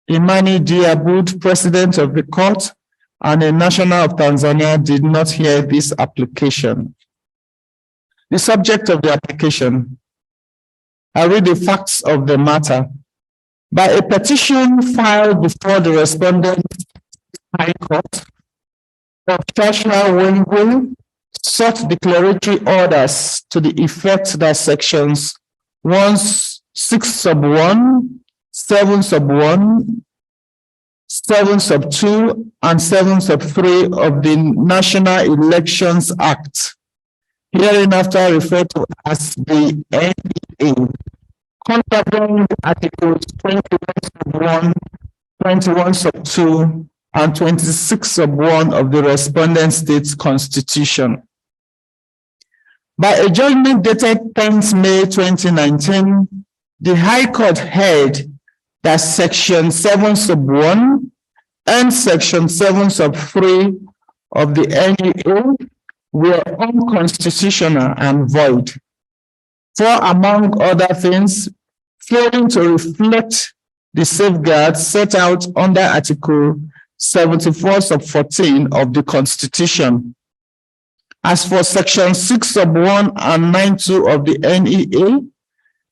Imani D. Aboud, President of the Court, and a national of Tanzania, did not hear this application. The subject of the application. I read the facts of the matter. By a petition filed before the respondent High Court, of Joshua Wengwe sought declaratory orders to the effect that sections 6 sub 1, 7 sub 1, 7 sub 2, and 7 sub 3 of the National Elections Act, hereinafter referred to as the NEA, contravened Articles 21 sub 1, 21 sub 2, and 26 sub 1 of the respondent state's constitution. By a judgment dated 10th May 2019, the High Court held that Section 7 sub 1 and Section 7 sub 3 of the NEA were unconstitutional and void, for, among other things, failing to reflect the safeguards set out under Article 74 sub 14 of the Constitution. As for Section 6 sub 1 and 9(2) of the NEA,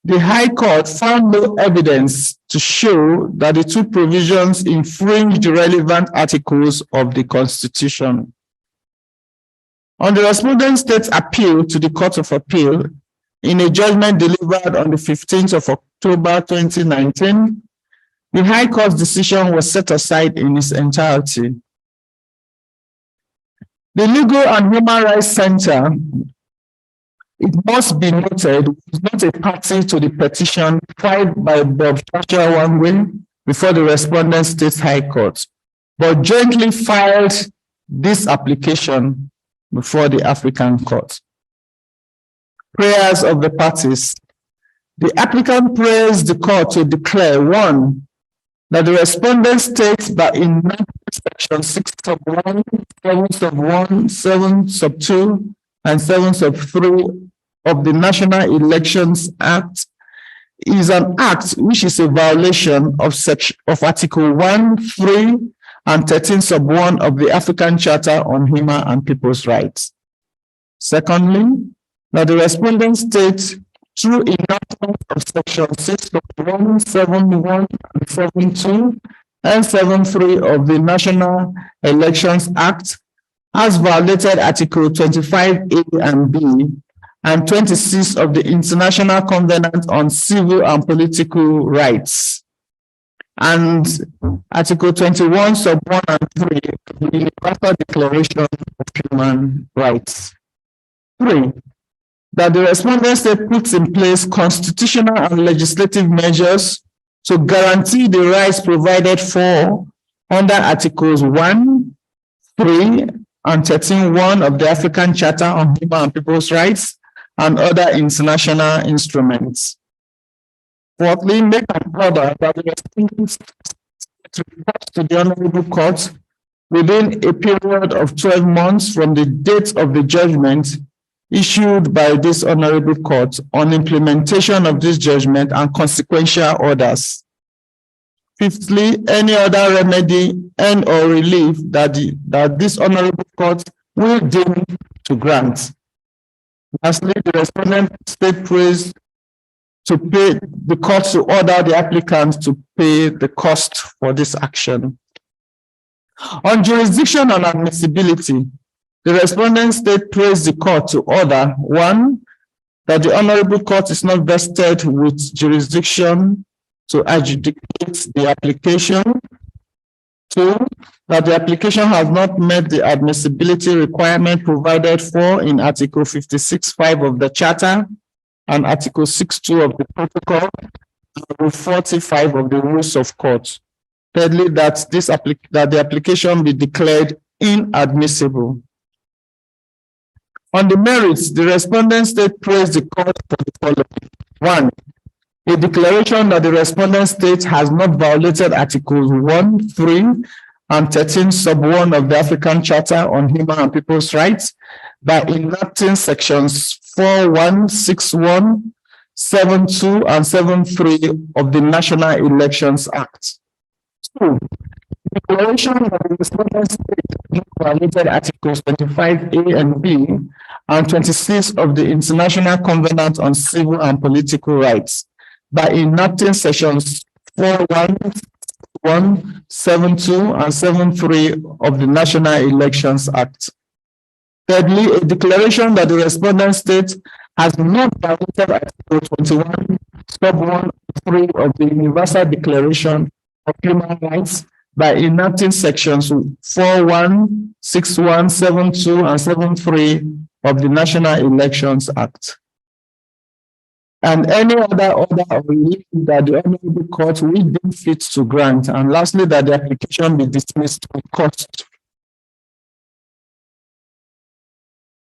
the High Court found no evidence to show that the two provisions infringed the relevant articles of the Constitution. On the respondent state's appeal to the Court of Appeal, in a judgment delivered on the 15th of October 2019, the High Court's decision was set aside in its entirety. The Legal and Human Rights Center, it must be noted, was not a party to the petition filed by Bob Joshua Wengwe before the respondent state High Court, but jointly filed this application before the African Court. Prayers of the parties. The applicant prays the court to declare, 1, that the respondent states that in Section 6 sub 1, 7 sub 1, 7 sub 2, and 7 sub 3 of the National Elections Act is an act which is a violation of Article 1, 3, and 13 sub 1 of the African Charter on Human and People's Rights. Secondly, that the respondent states through enactment of Section 6 sub 1, 7 1, and 7 2, and 7 3 of the National Elections Act has violated Article 25A and B and 26 of the International Covenant on Civil and Political Rights, and Article 21 sub 1 and 3 of the Universal Declaration of Human Rights. 3, that the respondent state puts in place constitutional and legislative measures to guarantee the rights provided for under Articles 1, 3, and 13(1) of the African Charter on Human and People's Rights and other international instruments. Fourthly, make an order that the respondent reports to the Honorable Court within a period of 12 months from the date of the judgment issued by this Honorable Court on implementation of this judgment and consequential orders. Fifthly, any other remedy and or relief that this Honorable Court will deem to grant. Lastly, the respondent state prays to pay the court to order the applicant to pay the cost for this action. On jurisdiction and admissibility, the respondent state prays the court to order, 1, that the Honorable Court is not vested with jurisdiction to adjudicate the application. 2, that the application has not met the admissibility requirement provided for in Article 56(5) of the Charter and Article 6(2) of the Protocol, and Rule 45 of the Rules of Court. Thirdly, that the application be declared inadmissible. On the merits, the respondent state prays the court for the following. 1, a declaration that the respondent state has not violated Articles 1, 3, and 13 sub 1 of the African Charter on Human and People's Rights by enacting Sections 4.1, 6.1, 7.2, and 7.3 of the National Elections Act. 2, declaration that the respondent state has not violated Articles 25A and B and 26 of the International Covenant on Civil and Political Rights by enacting sections 4.1, 7.2, and 7.3 of the National Elections Act. Thirdly, a declaration that the respondent state has not violated Article 21, sub 1 3 of the Universal Declaration of Human Rights by enacting sections 4.1, 6.1, 7.2, and 7.3 of the National Elections Act. And any other order or relief that the Honorable Court will deem fit to grant. And lastly, that the application be dismissed with cost.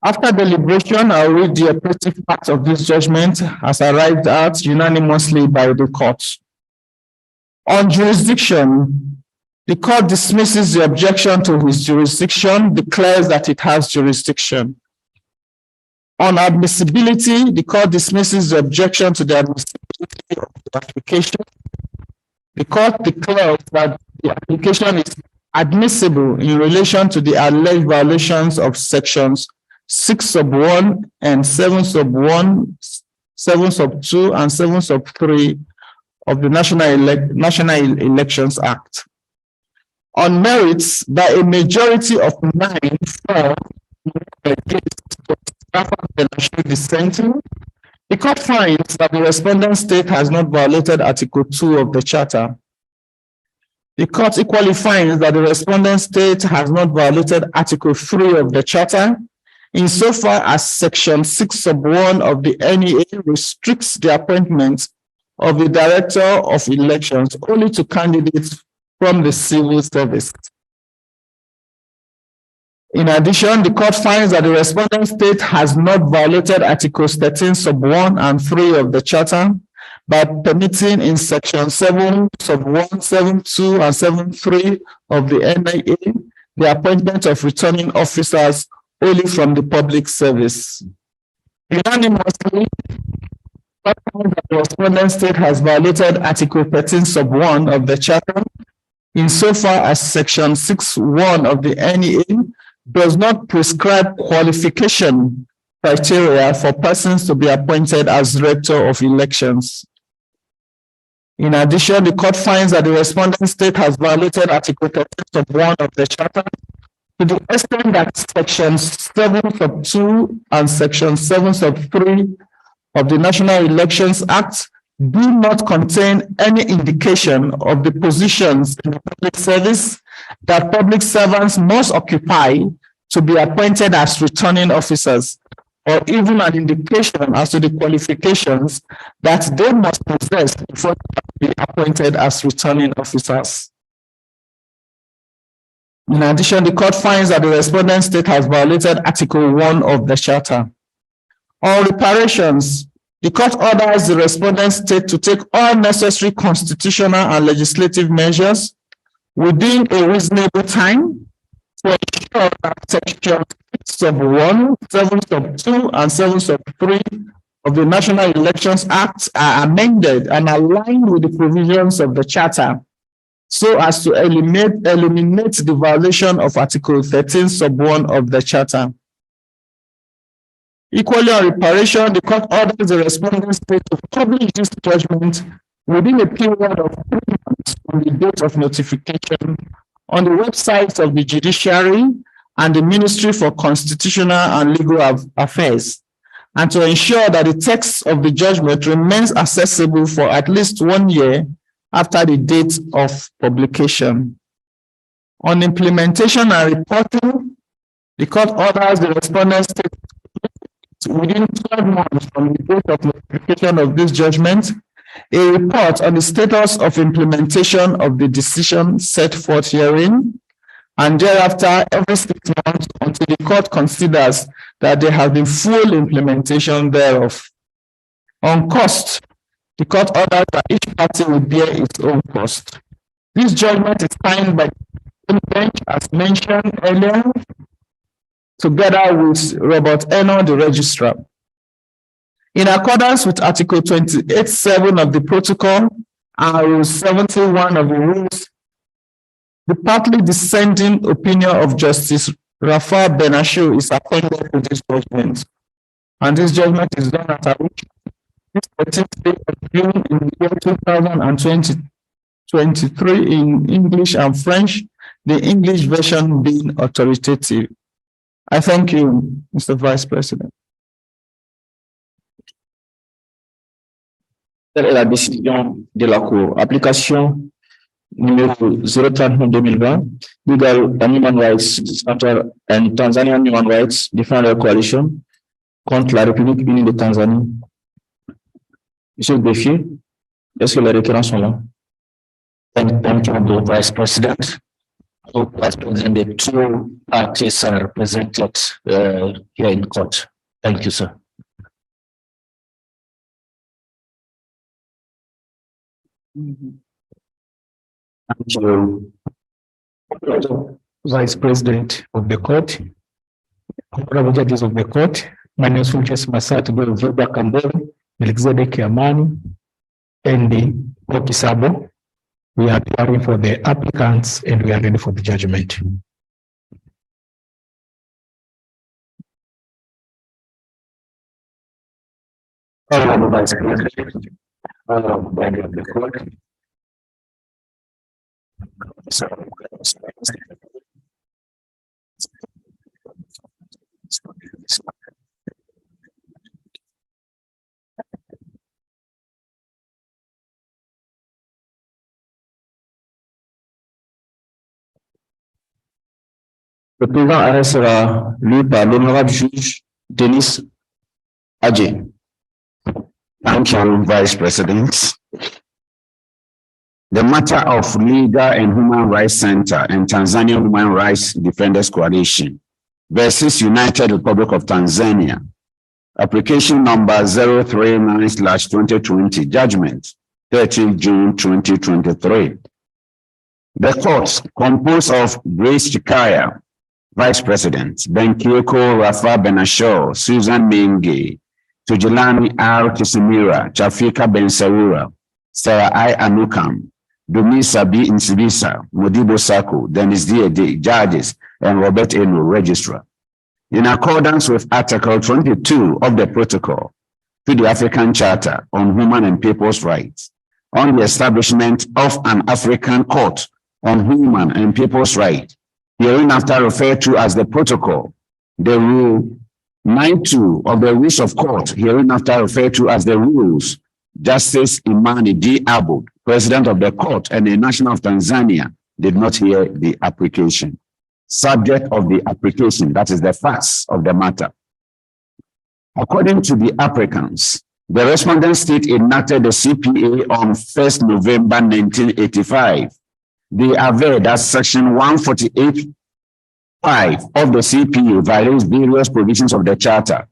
After deliberation, I'll read the operative part of this judgment as arrived at unanimously by the court. On jurisdiction, the court dismisses the objection to his jurisdiction, declares that it has jurisdiction. On admissibility, the court dismisses the objection to the admissibility of the application. The court declares that the application is admissible in relation to the alleged violations of sections 6 sub 1 and 7 sub 1, 7 sub 2, and 7 sub 3 of the National Elections Act. On merits, by a majority of 9-4 against dissenting, the court finds that the respondent state has not violated Article 2 of the Charter. The court equally finds that the respondent state has not violated Article 3 of the Charter, insofar as Section 6 sub 1 of the NEA restricts the appointment of the Director of Elections only to candidates from the civil service. In addition, the court finds that the respondent state has not violated Articles 13 sub 1 and 3 of the Charter by permitting in Section 7 sub 1, 7.2, and 7.3 of the NIA the appointment of returning officers only from the public service. Unanimously, the respondent state has violated Article 13 sub 1 of the Charter insofar as Section 6.1 of the NEA does not prescribe qualification criteria for persons to be appointed as Director of Elections. In addition, the court finds that the respondent state has violated Article 13 sub 1 of the Charter to the extent that Section 7 sub 2 and Section 7 sub 3 of the National Elections Act do not contain any indication of the positions in the public service that public servants must occupy to be appointed as returning officers, or even an indication as to the qualifications that they must possess before they be appointed as returning officers. In addition, the court finds that the respondent state has violated Article 1 of the Charter. On reparations, the court orders the respondent state to take all necessary constitutional and legislative measures within a reasonable time to ensure that Section 6 sub 1, 7 sub 2, and 7 sub 3 of the National Elections Act are amended and aligned with the provisions of the Charter so as to eliminate the violation of Article 13 sub 1 of the Charter. Equally on reparation, the court orders the respondent state to publish this judgment within a period of 3 months from the date of notification on the websites of the Judiciary and the Ministry for Constitutional and Legal Affairs, and to ensure that the text of the judgment remains accessible for at least 1 year after the date of publication. On implementation and reporting, the court orders the respondent state within 12 months from the date of notification of this judgment, a report on the status of implementation of the decision set forth herein, and thereafter every 6 months until the court considers that there has been full implementation thereof. On cost, the court orders that each party will bear its own cost. This judgment is signed by the bench as mentioned earlier, together with Robert Eno, the registrar. In accordance with Article 28.7 of the Protocol and Rule 71 of the Rules, the partly dissenting opinion of Justice Rafa Benashu is appointed to this judgment. And this judgment is done at a week, this 13th day of June in the year 2023 in English and French, the English version being authoritative. I thank you, Mr. Vice President. Telle est la décision de la Cour. Application numéro 039-2020, Legal and Human Rights Center and Tanzanian Human Rights Defender Coalition contre la République unie de Tanzanie. Monsieur le greffier, est-ce que les requérants sont là? Thank you, Vice President. Vice President, the two parties are represented here in court. Thank you, sir. Thank you, Vice President of the court, honorable judges of the court. My name is Fulges Masat Vilda Kambere, Melchizedek Amani, and the Okisabo. We are preparing for the applicants and we are ready for the judgment. Honorable Vice President, body of the court. Le présent arrêt sera lu par l'honorable juge Denis Adjé. Thank you, Vice President. The matter of Legal and Human Rights Center and Tanzania Human Rights Defenders Coalition versus United Republic of Tanzania, application number 039/2020, judgment 30 June 2023. The court, composed of Grace Chikaya, Vice President, Benkieko Rafa Benasho, Susan Menge, Tujilani R. Kisimira, Chafika Bensawura, Sarah I. Anukam, Dumisa B. Insibisa, Modibo Sako, Dennis D. Judges, and Robert Eno, Registrar. In accordance with Article 22 of the Protocol to the African Charter on Human and People's Rights, on the establishment of an African Court on Human and People's Rights, hereinafter referred to as the Protocol, the Rule 92 of the Rules of Court, hereinafter referred to as the Rules, Justice Imani D. Abu, President of the Court and a national of Tanzania, did not hear the application. Subject of the application, that is the facts of the matter. According to the applicants, the respondent state enacted the CPA on 1st November 1985. They aver that Section 148(5) of the CPA violates various provisions of the Charter.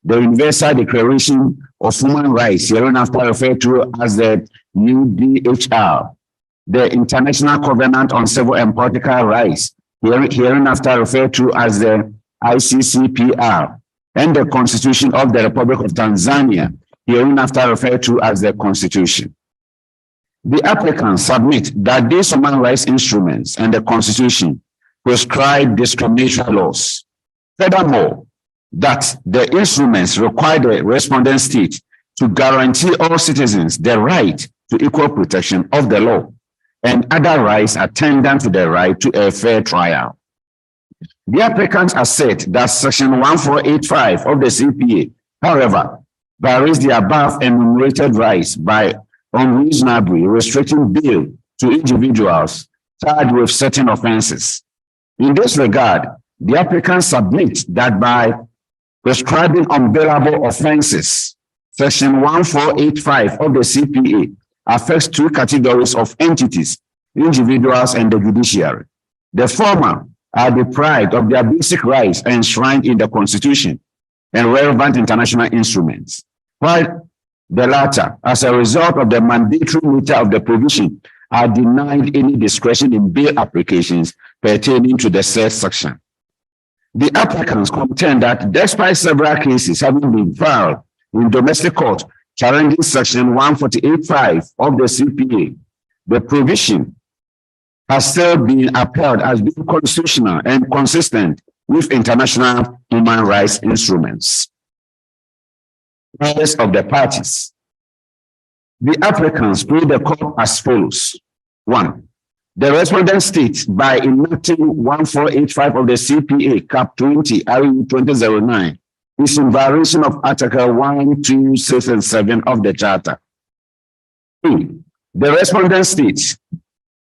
The Universal Declaration of Human Rights, hereinafter referred to as the UDHR, the International Covenant on Civil and Political Rights, hereinafter referred to as the ICCPR, and the Constitution of the Republic of Tanzania, hereinafter referred to as the Constitution. The applicants submit that these human rights instruments and the Constitution prescribe discriminatory laws. Furthermore, that the instruments require the respondent state to guarantee all citizens the right to equal protection of the law and other rights attendant to the right to a fair trial. The applicants assert that Section 1485 of the CPA, however, varies the above enumerated rights by unreasonably restricting bail to individuals charged with certain offenses. In this regard, the applicants submit that by prescribing unbailable offenses, Section 1485 of the CPA affects two categories of entities, individuals and the judiciary. The former are deprived of their basic rights enshrined in the Constitution and relevant international instruments, while the latter, as a result of the mandatory nature of the provision, are denied any discretion in bail applications pertaining to the said section. The applicants contend that despite several cases having been filed in domestic court challenging Section 148(5) of the CPA, the provision has still been upheld as being constitutional and consistent with international human rights instruments. Rights of the parties. The applicants plead the court as follows. 1. The respondent states by enacting 1485 of the CPA Cap 20 RE 2009 is in violation of Article 1, 2, 6, and 7 of the Charter. 2. The respondent states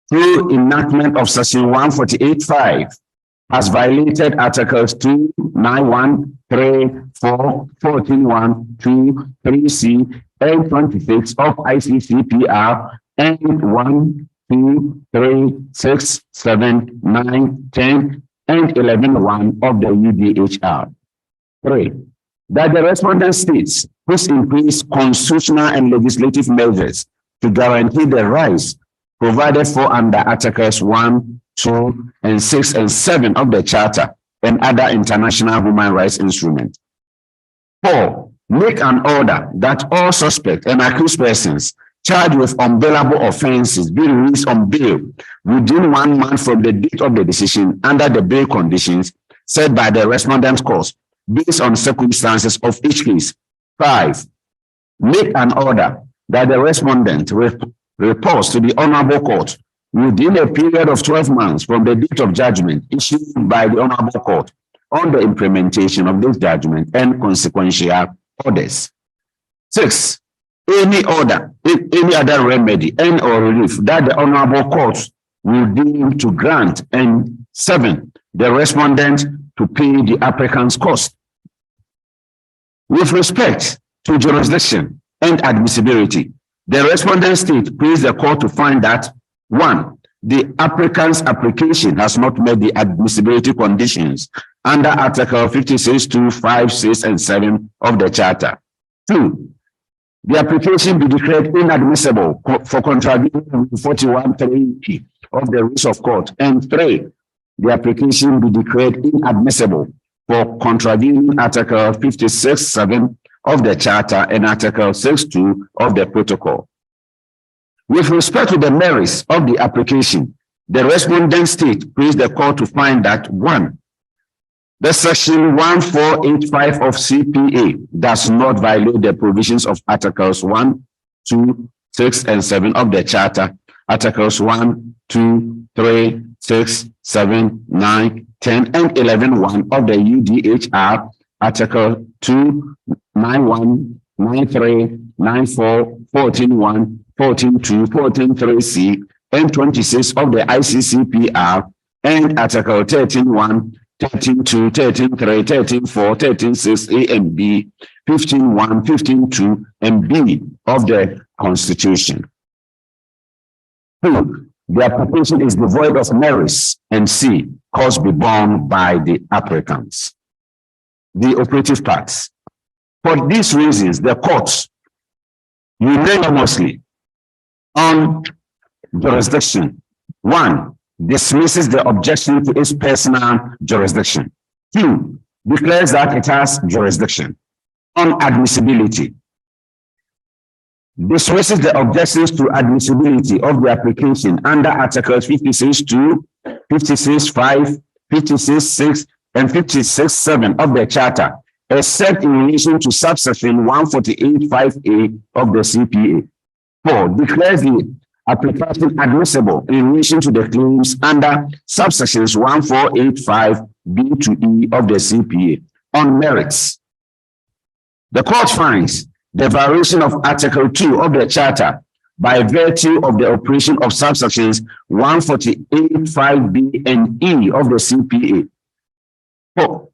through enactment of Section 148.5 has violated Articles 2, 9, 1, 3, 4, 14, 1, 2, 3C, and 26 of ICCPR, and 1, 2, 3, 6, 7, 9, 10, and 11.1 of the UDHR. 3. That the respondent states puts in place constitutional and legislative measures to guarantee the rights provided for under Articles 1, 2, and 6 and 7 of the Charter and other international human rights instruments. 4. Make an order that all suspect and accused persons charged with unbailable offences be released on bail within 1 month from the date of the decision under the bail conditions set by the respondent court based on circumstances of each case. 5. Make an order that the respondent reports to the Honorable Court within a period of 12 months from the date of judgment issued by the Honorable Court on the implementation of this judgment and consequential orders. 6. Any order, any other remedy and or relief that the Honorable Court will deem to grant. And 7. The respondent to pay the applicant's cost. With respect to jurisdiction and admissibility, the respondent state pleads the court to find that 1. The applicant's application has not met the admissibility conditions under Article 56(2), 5, 6, and 7 of the Charter. 2. The application be declared inadmissible for contravening 41(3) of the rules of court. And 3. The application be declared inadmissible for contravening Article 56(7) of the Charter and Article 6(2) of the Protocol. With respect to the merits of the application, the respondent state pleads the court to find that 1. The Section 1485 of CPA does not violate the provisions of Articles 1, 2, 6, and 7 of the Charter, Articles 1, 2, 3, 6, 7, 9, 10, and 11.1 of the UDHR, Article 2, 9.1, 9.3, 9.4, 14.1, 14.2, 14.3C, and 26 of the ICCPR, and Article 13.1, 13.2, 13.3, 13.4, 13.6 A and B, 15.1, 15.2, and B of the Constitution. 2. The application is devoid of merits, and C. Costs be borne by the applicants. The operative parts. For these reasons, the court unanimously on jurisdiction. 1. Dismisses the objection to its personal jurisdiction. 2. Declares that it has jurisdiction. On admissibility. Dismisses the objections to admissibility of the application under Articles 56(2), 56(5), 56(6), and 56(7) of the Charter, except in relation to subsection 148(5)(a) of the CPA. 4. Declares the application admissible in relation to the claims under subsections 1485(b) to (e) of the CPA. On merits, the court finds the violation of Article 2 of the Charter by virtue of the operation of subsections 148(5)(b) and (e) of the CPA. 4.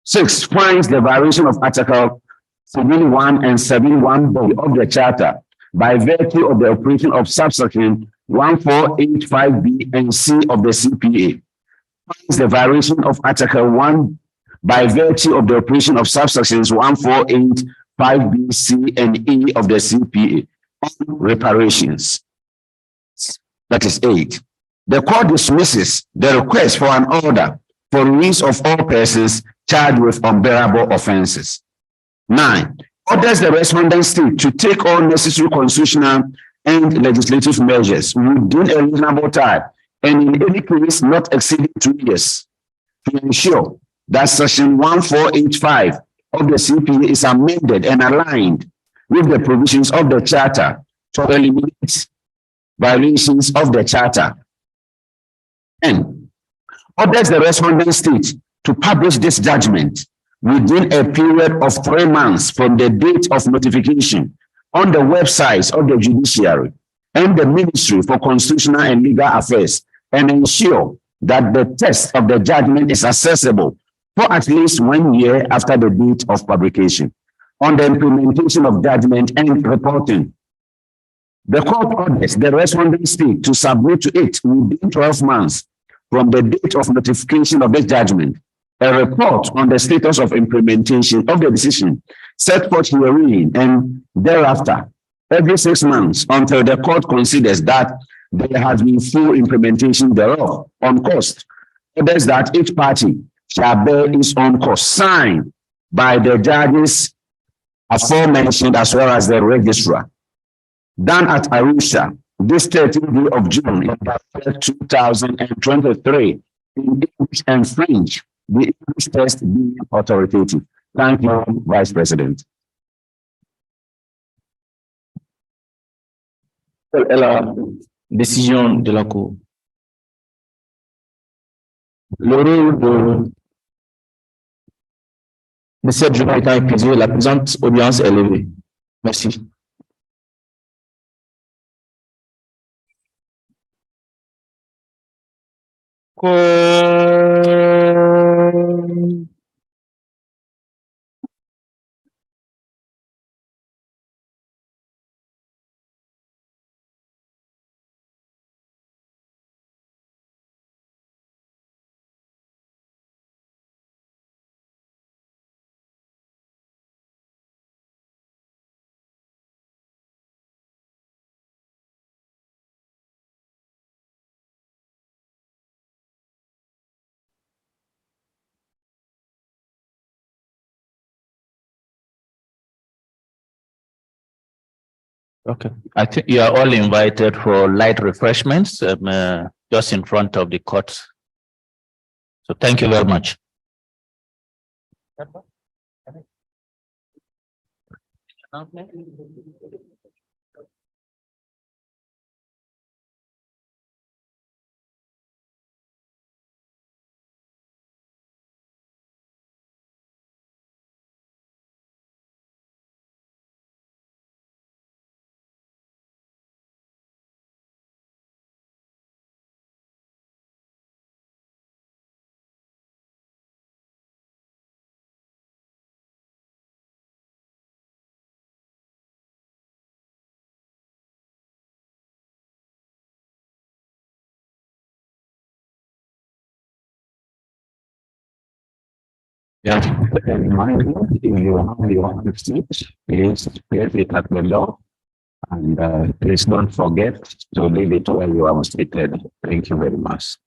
6. Finds the violation of Article 71 and 71(b) of the Charter by virtue of the operation of subsection 1485(b) and (c) of the CPA. Finds the violation of Article 1 by virtue of the operation of subsections 148(5)(b), (c), and (e) of the CPA. On reparations. That is 8. The court dismisses the request for an order for release of all persons charged with unbearable offences. 9. Orders the respondent state to take all necessary constitutional and legislative measures within a reasonable time and in any case not exceeding 2 years to ensure that section 1485 of the CPA is amended and aligned with the provisions of the charter to eliminate violations of the charter. And orders the respondent state to publish this judgment within a period of 3 months from the date of notification on the websites of the judiciary and the Ministry for Constitutional and Legal Affairs, and ensure that the text of the judgment is accessible for at least 1 year after the date of publication. On the implementation of judgment and reporting, the court orders the respondent state to submit to it within 12 months from the date of notification of this judgment a report on the status of implementation of the decision set forth herein, and thereafter every 6 months until the court considers that there has been full implementation thereof on cost. Orders that each party shall bear its own cost, signed by the judges aforementioned as well as the registrar. Done at Arusha, this 13th day of June in 2023, in English and French, the English text being authoritative. Thank you, Vice President. La décision de la Cour. Le rôle de cette journée étant épuisé, la présente audience est levée. Merci. Okay, I think you are all invited for light refreshments just in front of the court. So thank you very much. Yeah, in mind, if you have your seat, please place it at the door. And please don't forget to leave it where you are seated. Thank you very much.